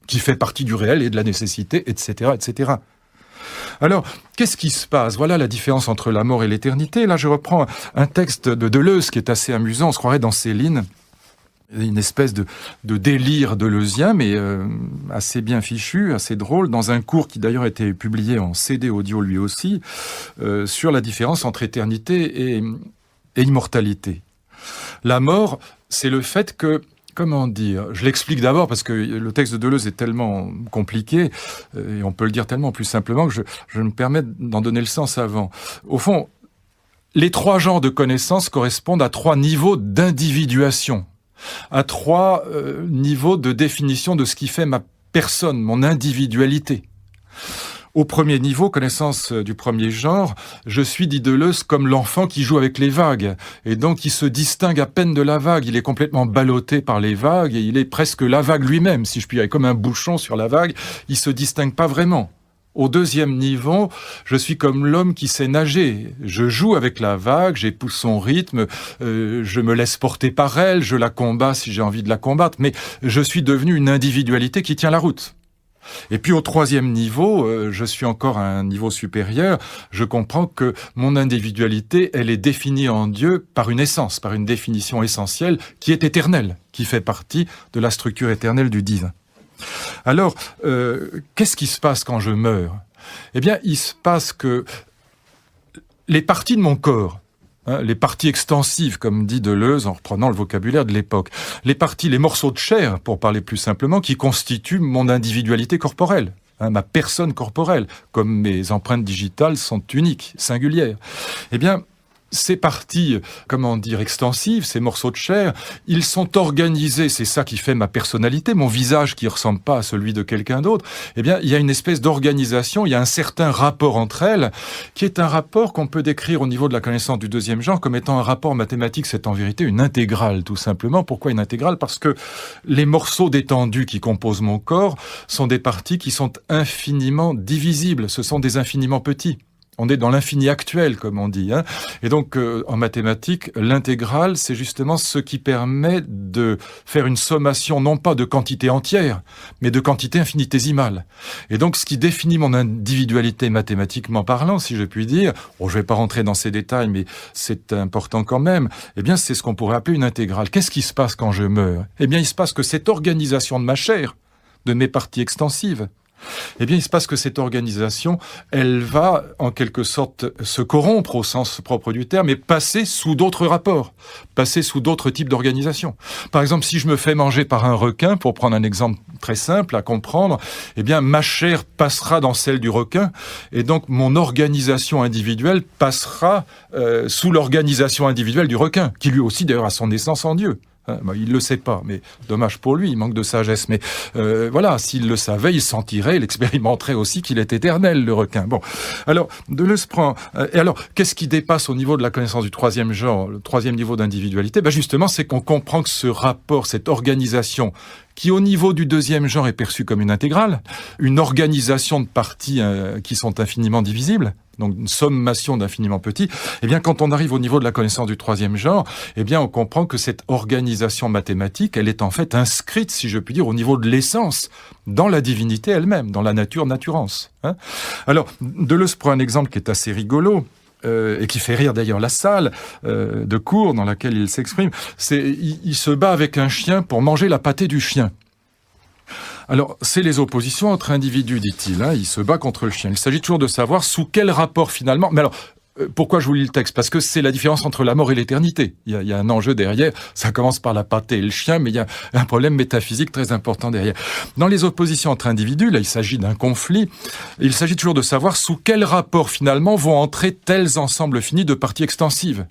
qui fait partie du réel et de la nécessité, etc., etc. Alors, qu'est-ce qui se passe ? Voilà la différence entre la mort et l'éternité. Là, je reprends un texte de Deleuze qui est assez amusant, on se croirait dans Céline. Une espèce de délire deleuzien, mais assez bien fichu, assez drôle, dans un cours qui d'ailleurs a été publié en CD audio lui aussi, sur la différence entre éternité et immortalité. La mort, c'est le fait que, comment dire, je l'explique d'abord parce que le texte de Deleuze est tellement compliqué, et on peut le dire tellement plus simplement que je me permets d'en donner le sens avant. Au fond, les 3 genres de connaissances correspondent à 3 niveaux d'individuation, à 3 niveaux de définition de ce qui fait ma personne, mon individualité. Au premier niveau, connaissance du premier genre, je suis, dit Deleuze, comme l'enfant qui joue avec les vagues, et donc il se distingue à peine de la vague, il est complètement ballotté par les vagues, et il est presque la vague lui-même, si je puis dire, comme un bouchon sur la vague, il se distingue pas vraiment. Au deuxième niveau, je suis comme l'homme qui sait nager. Je joue avec la vague, j'épouse son rythme, je me laisse porter par elle, je la combats si j'ai envie de la combattre, mais je suis devenu une individualité qui tient la route. Et puis au troisième niveau, je suis encore à un niveau supérieur, je comprends que mon individualité, elle est définie en Dieu par une essence, par une définition essentielle qui est éternelle, qui fait partie de la structure éternelle du divin. Alors, qu'est-ce qui se passe quand je meurs ? Eh bien, il se passe que les parties de mon corps, les parties extensives, comme dit Deleuze en reprenant le vocabulaire de l'époque, les morceaux de chair, pour parler plus simplement, qui constituent mon individualité corporelle, ma personne corporelle, comme mes empreintes digitales sont uniques, singulières. Eh bien, ces parties, extensives, ces morceaux de chair, ils sont organisés, c'est ça qui fait ma personnalité, mon visage qui ressemble pas à celui de quelqu'un d'autre. Eh bien, il y a une espèce d'organisation, il y a un certain rapport entre elles, qui est un rapport qu'on peut décrire au niveau de la connaissance du deuxième genre comme étant un rapport mathématique, c'est en vérité une intégrale, tout simplement. Pourquoi une intégrale ? Parce que les morceaux d'étendue qui composent mon corps sont des parties qui sont infiniment divisibles, ce sont des infiniment petits. On est dans l'infini actuel, comme on dit. Et donc, en mathématiques, l'intégrale, c'est justement ce qui permet de faire une sommation, non pas de quantité entière, mais de quantité infinitésimale. Et donc, ce qui définit mon individualité mathématiquement parlant, si je puis dire, je ne vais pas rentrer dans ces détails, mais c'est important quand même, eh bien, c'est ce qu'on pourrait appeler une intégrale. Qu'est-ce qui se passe quand je meurs ? Eh bien, il se passe que cette organisation de ma chair, de mes parties extensives, eh bien, il se passe que cette organisation, elle va, en quelque sorte, se corrompre au sens propre du terme et passer sous d'autres rapports, passer sous d'autres types d'organisation. Par exemple, si je me fais manger par un requin, pour prendre un exemple très simple à comprendre, eh bien, ma chair passera dans celle du requin et donc mon organisation individuelle passera sous l'organisation individuelle du requin, qui lui aussi, d'ailleurs, a son essence en Dieu. Il le sait pas, mais dommage pour lui, il manque de sagesse. Mais voilà, s'il le savait, il sentirait, il expérimenterait aussi qu'il est éternel, le requin. Bon, alors, Deleuze prend... et alors, qu'est-ce qui dépasse au niveau de la connaissance du troisième genre, le troisième niveau d'individualité ? Justement, c'est qu'on comprend que ce rapport, cette organisation, qui au niveau du deuxième genre est perçue comme une intégrale, une organisation de parties qui sont infiniment divisibles, donc une sommation d'infiniment petits, eh bien, quand on arrive au niveau de la connaissance du troisième genre, eh bien, on comprend que cette organisation mathématique, elle est en fait inscrite, si je puis dire, au niveau de l'essence, dans la divinité elle-même, dans la nature naturance. Alors, Deleuze prend un exemple qui est assez rigolo, et qui fait rire d'ailleurs la salle de cours dans laquelle il s'exprime, il se bat avec un chien pour manger la pâtée du chien. Alors, c'est les oppositions entre individus, dit-il. Il se bat contre le chien. Il s'agit toujours de savoir sous quel rapport finalement... Mais alors, pourquoi je vous lis le texte ? Parce que c'est la différence entre la mort et l'éternité. Il y a un enjeu derrière. Ça commence par la pâtée et le chien, mais il y a un problème métaphysique très important derrière. Dans les oppositions entre individus, là, il s'agit d'un conflit. Il s'agit toujours de savoir sous quel rapport finalement vont entrer tels ensembles finis de parties extensives.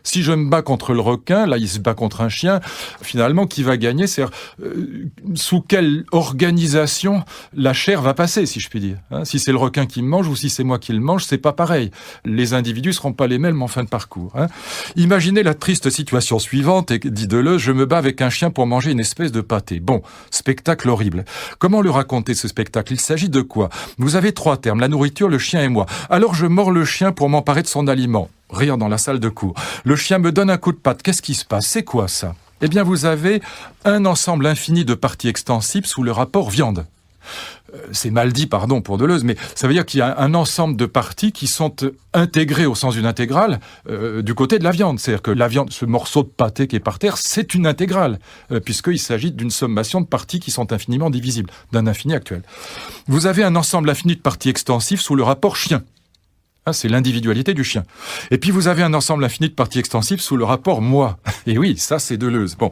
Si je me bats contre le requin, là il se bat contre un chien, finalement qui va gagner, c'est sous quelle organisation la chair va passer, si je puis dire. Si c'est le requin qui me mange ou si c'est moi qui le mange, c'est pas pareil. Les individus seront pas les mêmes en fin de parcours. Imaginez la triste situation suivante, et dit Deleuze, je me bats avec un chien pour manger une espèce de pâté. Bon, spectacle horrible. Comment le raconter ce spectacle ? Il s'agit de quoi ? Vous avez 3 termes, la nourriture, le chien et moi. Alors je mords le chien pour m'emparer de son aliment. Rire dans la salle de cours. Le chien me donne un coup de patte. Qu'est-ce qui se passe ? C'est quoi ça ? Eh bien, vous avez un ensemble infini de parties extensibles sous le rapport viande. c'est mal dit, pardon pour Deleuze, mais ça veut dire qu'il y a un ensemble de parties qui sont intégrées au sens d'une intégrale du côté de la viande. C'est-à-dire que la viande, ce morceau de pâté qui est par terre, c'est une intégrale, puisqu'il s'agit d'une sommation de parties qui sont infiniment divisibles, d'un infini actuel. Vous avez un ensemble infini de parties extensives sous le rapport chien. C'est l'individualité du chien. Et puis vous avez un ensemble infini de parties extensives sous le rapport moi. Et oui, ça c'est Deleuze. Bon.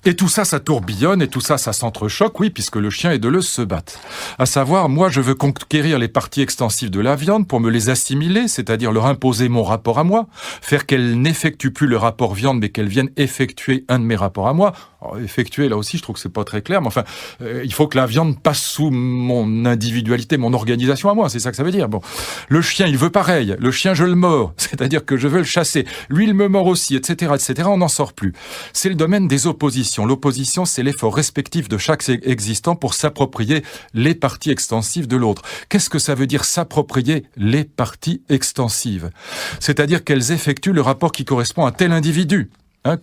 Et tout ça, ça tourbillonne, et tout ça, ça s'entrechoque, oui, puisque le chien et Deleuze se battent. À savoir, moi, je veux conquérir les parties extensives de la viande pour me les assimiler, c'est-à-dire leur imposer mon rapport à moi, faire qu'elles n'effectuent plus le rapport viande, mais qu'elles viennent effectuer un de mes rapports à moi. Alors, effectuer, là aussi, je trouve que c'est pas très clair, mais enfin, il faut que la viande passe sous mon individualité, mon organisation à moi, c'est ça que ça veut dire. Bon, le chien, il veut pareil. Le chien, je le mords, c'est-à-dire que je veux le chasser. Lui, il me mord aussi, etc., etc. On n'en sort plus. C'est le domaine des oppositions. L'opposition, c'est l'effort respectif de chaque existant pour s'approprier les parties extensives de l'autre. Qu'est-ce que ça veut dire s'approprier les parties extensives? C'est-à-dire qu'elles effectuent le rapport qui correspond à tel individu.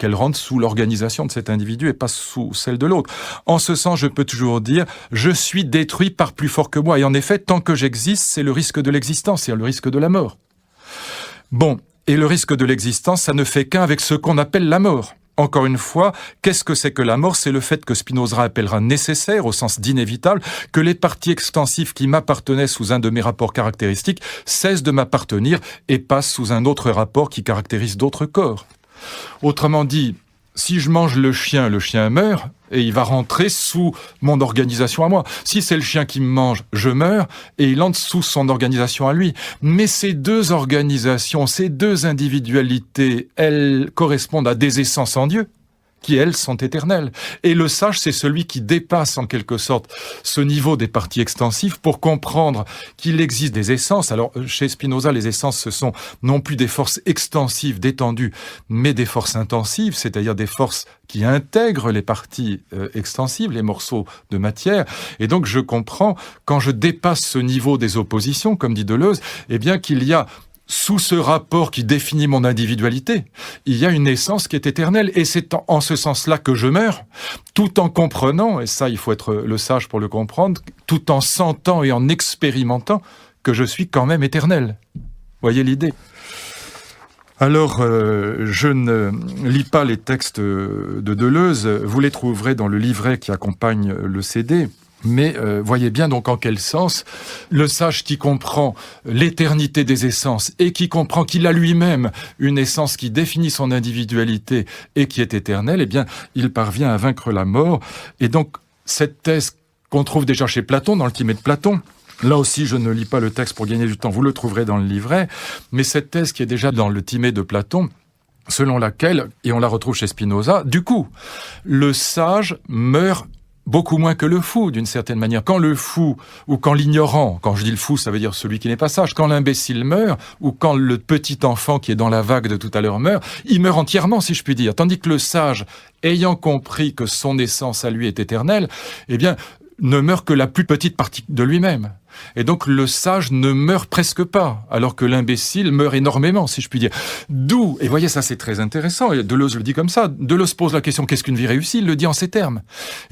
Qu'elles rentrent sous l'organisation de cet individu et pas sous celle de l'autre. En ce sens, je peux toujours dire « je suis détruit par plus fort que moi ». Et en effet, tant que j'existe, c'est le risque de l'existence, c'est le risque de la mort. Bon, et le risque de l'existence, ça ne fait qu'un avec ce qu'on appelle la mort. Encore une fois, qu'est-ce que c'est que la mort? C'est le fait que Spinoza appellera nécessaire, au sens d'inévitable, que les parties extensives qui m'appartenaient sous un de mes rapports caractéristiques cessent de m'appartenir et passent sous un autre rapport qui caractérise d'autres corps. Autrement dit, si je mange le chien meurt et il va rentrer sous mon organisation à moi. Si c'est le chien qui me mange, je meurs et il entre sous son organisation à lui. Mais ces deux organisations, ces deux individualités, elles correspondent à des essences en Dieu qui, elles, sont éternelles. Et le sage, c'est celui qui dépasse en quelque sorte ce niveau des parties extensives pour comprendre qu'il existe des essences. Alors, chez Spinoza, les essences, ce sont non plus des forces extensives, détendues, mais des forces intensives, c'est-à-dire des forces qui intègrent les parties extensives, les morceaux de matière. Et donc, je comprends, quand je dépasse ce niveau des oppositions, comme dit Deleuze, eh bien qu'il y a sous ce rapport qui définit mon individualité, il y a une essence qui est éternelle. Et c'est en ce sens-là que je meurs, tout en comprenant, et ça, il faut être le sage pour le comprendre, tout en sentant et en expérimentant que je suis quand même éternel. Voyez l'idée? Alors, je ne lis pas les textes de Deleuze, vous les trouverez dans le livret qui accompagne le CD. Mais voyez bien donc en quel sens le sage qui comprend l'éternité des essences et qui comprend qu'il a lui-même une essence qui définit son individualité et qui est éternelle, eh bien, il parvient à vaincre la mort. Et donc, cette thèse qu'on trouve déjà chez Platon, dans le Timée de Platon, là aussi, je ne lis pas le texte pour gagner du temps, vous le trouverez dans le livret, mais cette thèse qui est déjà dans le Timée de Platon, selon laquelle, et on la retrouve chez Spinoza, du coup, le sage meurt beaucoup moins que le fou, d'une certaine manière. Quand le fou, ou quand l'ignorant, quand je dis le fou, ça veut dire celui qui n'est pas sage, quand l'imbécile meurt, ou quand le petit enfant qui est dans la vague de tout à l'heure meurt, il meurt entièrement, si je puis dire. Tandis que le sage, ayant compris que son essence à lui est éternelle, eh bien, ne meurt que la plus petite partie de lui-même. Et donc le sage ne meurt presque pas, alors que l'imbécile meurt énormément, si je puis dire. D'où, et voyez, ça c'est très intéressant, et Deleuze le dit comme ça, Deleuze pose la question, qu'est-ce qu'une vie réussie? Il le dit en ces termes.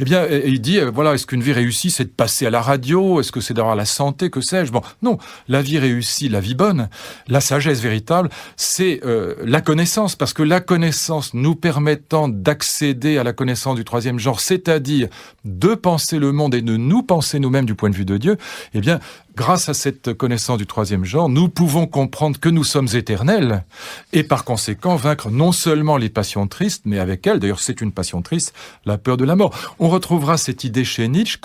Eh bien, il dit, voilà, est-ce qu'une vie réussie, c'est de passer à la radio? Est-ce que c'est d'avoir la santé? Que sais-je? Bon, non, la vie réussie, la vie bonne, la sagesse véritable, c'est la connaissance, parce que la connaissance nous permettant d'accéder à la connaissance du troisième genre, c'est-à-dire de penser le monde et de nous penser nous-mêmes du point de vue de Dieu, eh bien, grâce à cette connaissance du troisième genre, nous pouvons comprendre que nous sommes éternels et par conséquent vaincre non seulement les passions tristes, mais avec elles, d'ailleurs c'est une passion triste, la peur de la mort. On retrouvera cette idée chez Nietzsche,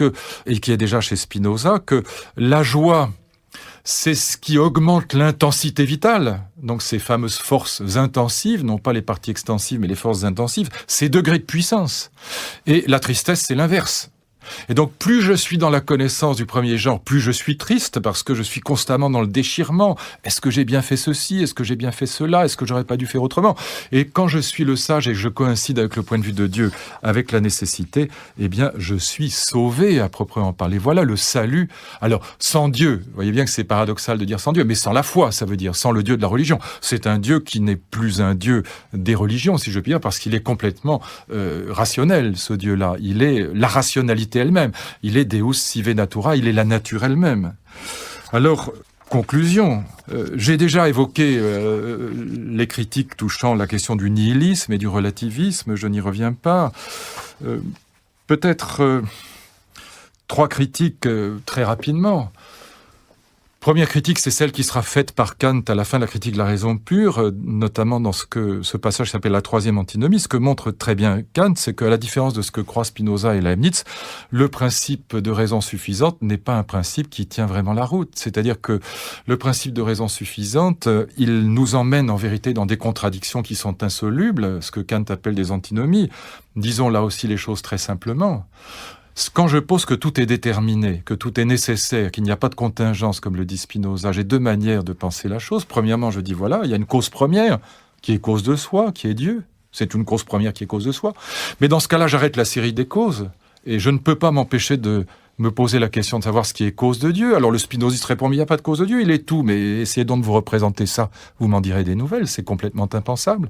et qui est déjà chez Spinoza, que la joie, c'est ce qui augmente l'intensité vitale. Donc ces fameuses forces intensives, non pas les parties extensives, mais les forces intensives, ces degrés de puissance. Et la tristesse, c'est l'inverse. Et donc, plus je suis dans la connaissance du premier genre, plus je suis triste parce que je suis constamment dans le déchirement. Est-ce que j'ai bien fait ceci? Est-ce que j'ai bien fait cela? Est-ce que j'aurais pas dû faire autrement? Et quand je suis le sage et que je coïncide avec le point de vue de Dieu, avec la nécessité, eh bien, je suis sauvé à proprement parler. Voilà le salut. Alors, sans Dieu, vous voyez bien que c'est paradoxal de dire sans Dieu, mais sans la foi, ça veut dire sans le Dieu de la religion. C'est un Dieu qui n'est plus un Dieu des religions, si je puis dire, parce qu'il est complètement rationnel, ce Dieu-là. Il est la rationalité vérité elle-même. Il est Deus sive natura, il est la nature elle-même. Alors, conclusion, j'ai déjà évoqué les critiques touchant la question du nihilisme et du relativisme, je n'y reviens pas. Peut-être 3 critiques très rapidement. Première critique, c'est celle qui sera faite par Kant à la fin de la critique de la raison pure, notamment dans ce passage s'appelle la 3e antinomie. Ce que montre très bien Kant, c'est qu'à la différence de ce que croient Spinoza et Leibniz, le principe de raison suffisante n'est pas un principe qui tient vraiment la route. C'est-à-dire que le principe de raison suffisante, il nous emmène en vérité dans des contradictions qui sont insolubles, ce que Kant appelle des antinomies. Disons là aussi les choses très simplement. Quand je pose que tout est déterminé, que tout est nécessaire, qu'il n'y a pas de contingence, comme le dit Spinoza, j'ai 2 manières de penser la chose. Premièrement, je dis voilà, il y a une cause première, qui est cause de soi, qui est Dieu. C'est une cause première qui est cause de soi. Mais dans ce cas-là, j'arrête la série des causes, et je ne peux pas m'empêcher de me poser la question de savoir ce qui est cause de Dieu. Alors le spinoziste répond, mais il n'y a pas de cause de Dieu, il est tout. Mais essayez donc de vous représenter ça, vous m'en direz des nouvelles, c'est complètement impensable.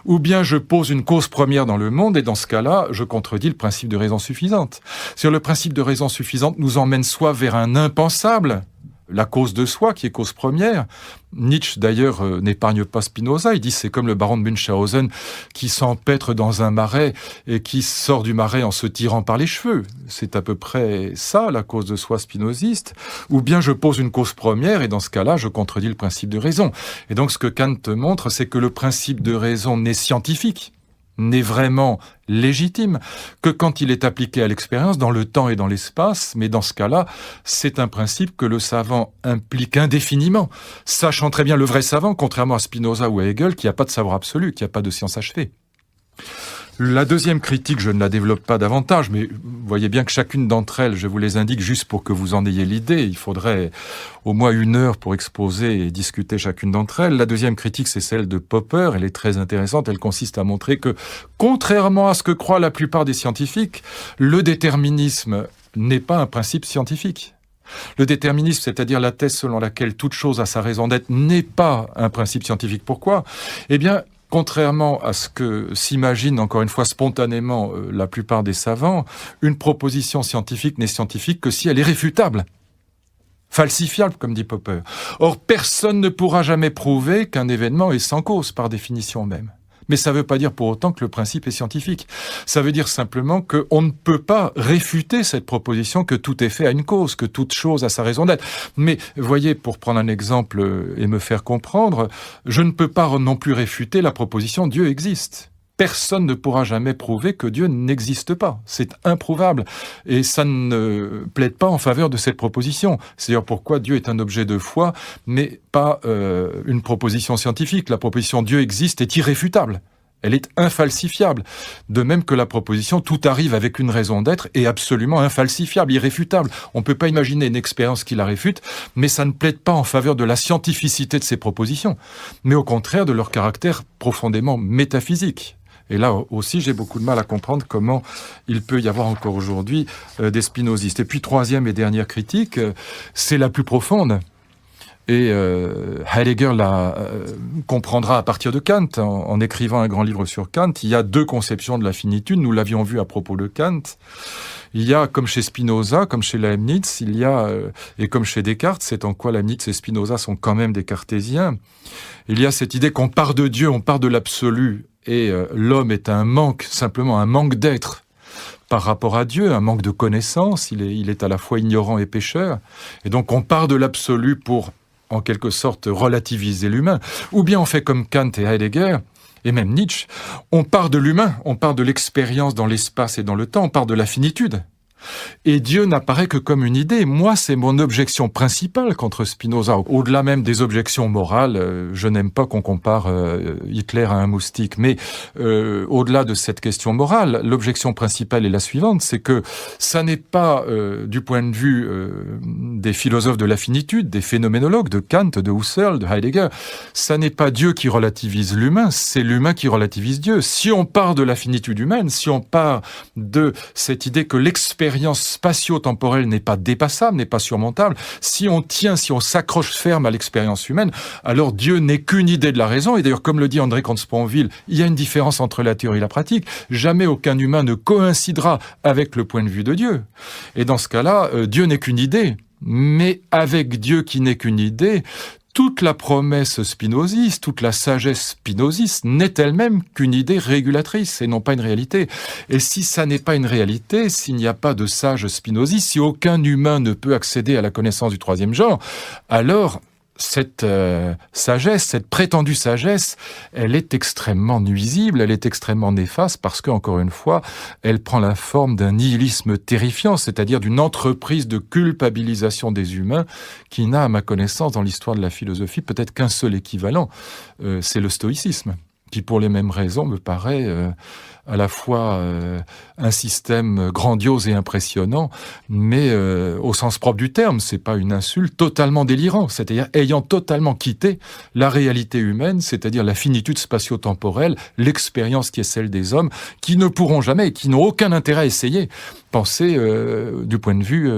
Ou bien je pose une cause première dans le monde, et dans ce cas-là, je contredis le principe de raison suffisante. Sur le principe de raison suffisante nous emmène soit vers un impensable, la cause de soi qui est cause première. Nietzsche d'ailleurs n'épargne pas Spinoza, il dit c'est comme le baron de Münchhausen qui s'empêtre dans un marais et qui sort du marais en se tirant par les cheveux. C'est à peu près ça la cause de soi spinoziste. Ou bien je pose une cause première et dans ce cas-là je contredis le principe de raison. Et donc ce que Kant montre, c'est que le principe de raison n'est scientifique, n'est vraiment légitime que quand il est appliqué à l'expérience dans le temps et dans l'espace, mais dans ce cas-là, c'est un principe que le savant implique indéfiniment, sachant très bien le vrai savant, contrairement à Spinoza ou à Hegel, qui n'a pas de savoir absolu, qui n'a pas de science achevée. La deuxième critique, je ne la développe pas davantage, mais vous voyez bien que chacune d'entre elles, je vous les indique juste pour que vous en ayez l'idée. Il faudrait au moins 1 heure pour exposer et discuter chacune d'entre elles. La deuxième critique, c'est celle de Popper. Elle est très intéressante. Elle consiste à montrer que, contrairement à ce que croient la plupart des scientifiques, le déterminisme n'est pas un principe scientifique. Le déterminisme, c'est-à-dire la thèse selon laquelle toute chose a sa raison d'être, n'est pas un principe scientifique. Pourquoi ? Eh bien, contrairement à ce que s'imaginent encore une fois spontanément la plupart des savants, une proposition scientifique n'est scientifique que si elle est réfutable, falsifiable, comme dit Popper. Or, personne ne pourra jamais prouver qu'un événement est sans cause, par définition même. Mais ça ne veut pas dire pour autant que le principe est scientifique. Ça veut dire simplement qu'on ne peut pas réfuter cette proposition que tout est fait à une cause, que toute chose a sa raison d'être. Mais voyez, pour prendre un exemple et me faire comprendre, je ne peux pas non plus réfuter la proposition « Dieu existe ». Personne ne pourra jamais prouver que Dieu n'existe pas. C'est improuvable. Et ça ne plaide pas en faveur de cette proposition. C'est d'ailleurs pourquoi Dieu est un objet de foi, mais pas une proposition scientifique. La proposition Dieu existe est irréfutable. Elle est infalsifiable. De même que la proposition tout arrive avec une raison d'être est absolument infalsifiable, irréfutable. On ne peut pas imaginer une expérience qui la réfute, mais ça ne plaide pas en faveur de la scientificité de ces propositions, mais au contraire de leur caractère profondément métaphysique. Et là aussi, j'ai beaucoup de mal à comprendre comment il peut y avoir encore aujourd'hui des spinozistes. Et puis, troisième et dernière critique, c'est la plus profonde. Et Heidegger la comprendra à partir de Kant, en écrivant un grand livre sur Kant. Il y a 2 conceptions de la finitude, nous l'avions vu à propos de Kant. Il y a, comme chez Spinoza, comme chez Leibniz, il y a, et comme chez Descartes, c'est en quoi Leibniz et Spinoza sont quand même des cartésiens, il y a cette idée qu'on part de Dieu, on part de l'absolu, et l'homme est un manque, simplement un manque d'être par rapport à Dieu, un manque de connaissance, il est à la fois ignorant et pécheur, et donc on part de l'absolu pour, en quelque sorte, relativiser l'humain. Ou bien on fait comme Kant et Heidegger, et même Nietzsche, on part de l'humain, on part de l'expérience dans l'espace et dans le temps, on part de la finitude. Et Dieu n'apparaît que comme une idée. Moi, c'est mon objection principale contre Spinoza. Au-delà même des objections morales, je n'aime pas qu'on compare Hitler à un moustique. Mais au-delà de cette question morale, l'objection principale est la suivante, c'est que ça n'est pas, du point de vue des philosophes de la finitude, des phénoménologues, de Kant, de Husserl, de Heidegger, ça n'est pas Dieu qui relativise l'humain, c'est l'humain qui relativise Dieu. Si on part de la finitude humaine, si on part de cette idée que l'expérience l'expérience spatio-temporelle n'est pas dépassable, n'est pas surmontable, si on s'accroche ferme à l'expérience humaine, alors Dieu n'est qu'une idée de la raison. Et d'ailleurs, comme le dit André Comte-Sponville, il y a une différence entre la théorie et la pratique. Jamais aucun humain ne coïncidera avec le point de vue de Dieu. Et dans ce cas-là, Dieu n'est qu'une idée. Mais avec Dieu qui n'est qu'une idée, toute la promesse spinoziste, toute la sagesse spinoziste n'est elle-même qu'une idée régulatrice et non pas une réalité. Et si ça n'est pas une réalité, s'il n'y a pas de sage spinoziste, si aucun humain ne peut accéder à la connaissance du troisième genre, alors cette sagesse, cette prétendue sagesse, elle est extrêmement nuisible, elle est extrêmement néfaste parce que, encore une fois, elle prend la forme d'un nihilisme terrifiant, c'est-à-dire d'une entreprise de culpabilisation des humains qui n'a, à ma connaissance, dans l'histoire de la philosophie, peut-être qu'un seul équivalent, c'est le stoïcisme, qui, pour les mêmes raisons, me paraît à la fois un système grandiose et impressionnant, mais au sens propre du terme, c'est pas une insulte, totalement délirant, c'est-à-dire ayant totalement quitté la réalité humaine, c'est-à-dire la finitude spatio-temporelle, l'expérience qui est celle des hommes, qui ne pourront jamais, qui n'ont aucun intérêt à essayer, penser du point de vue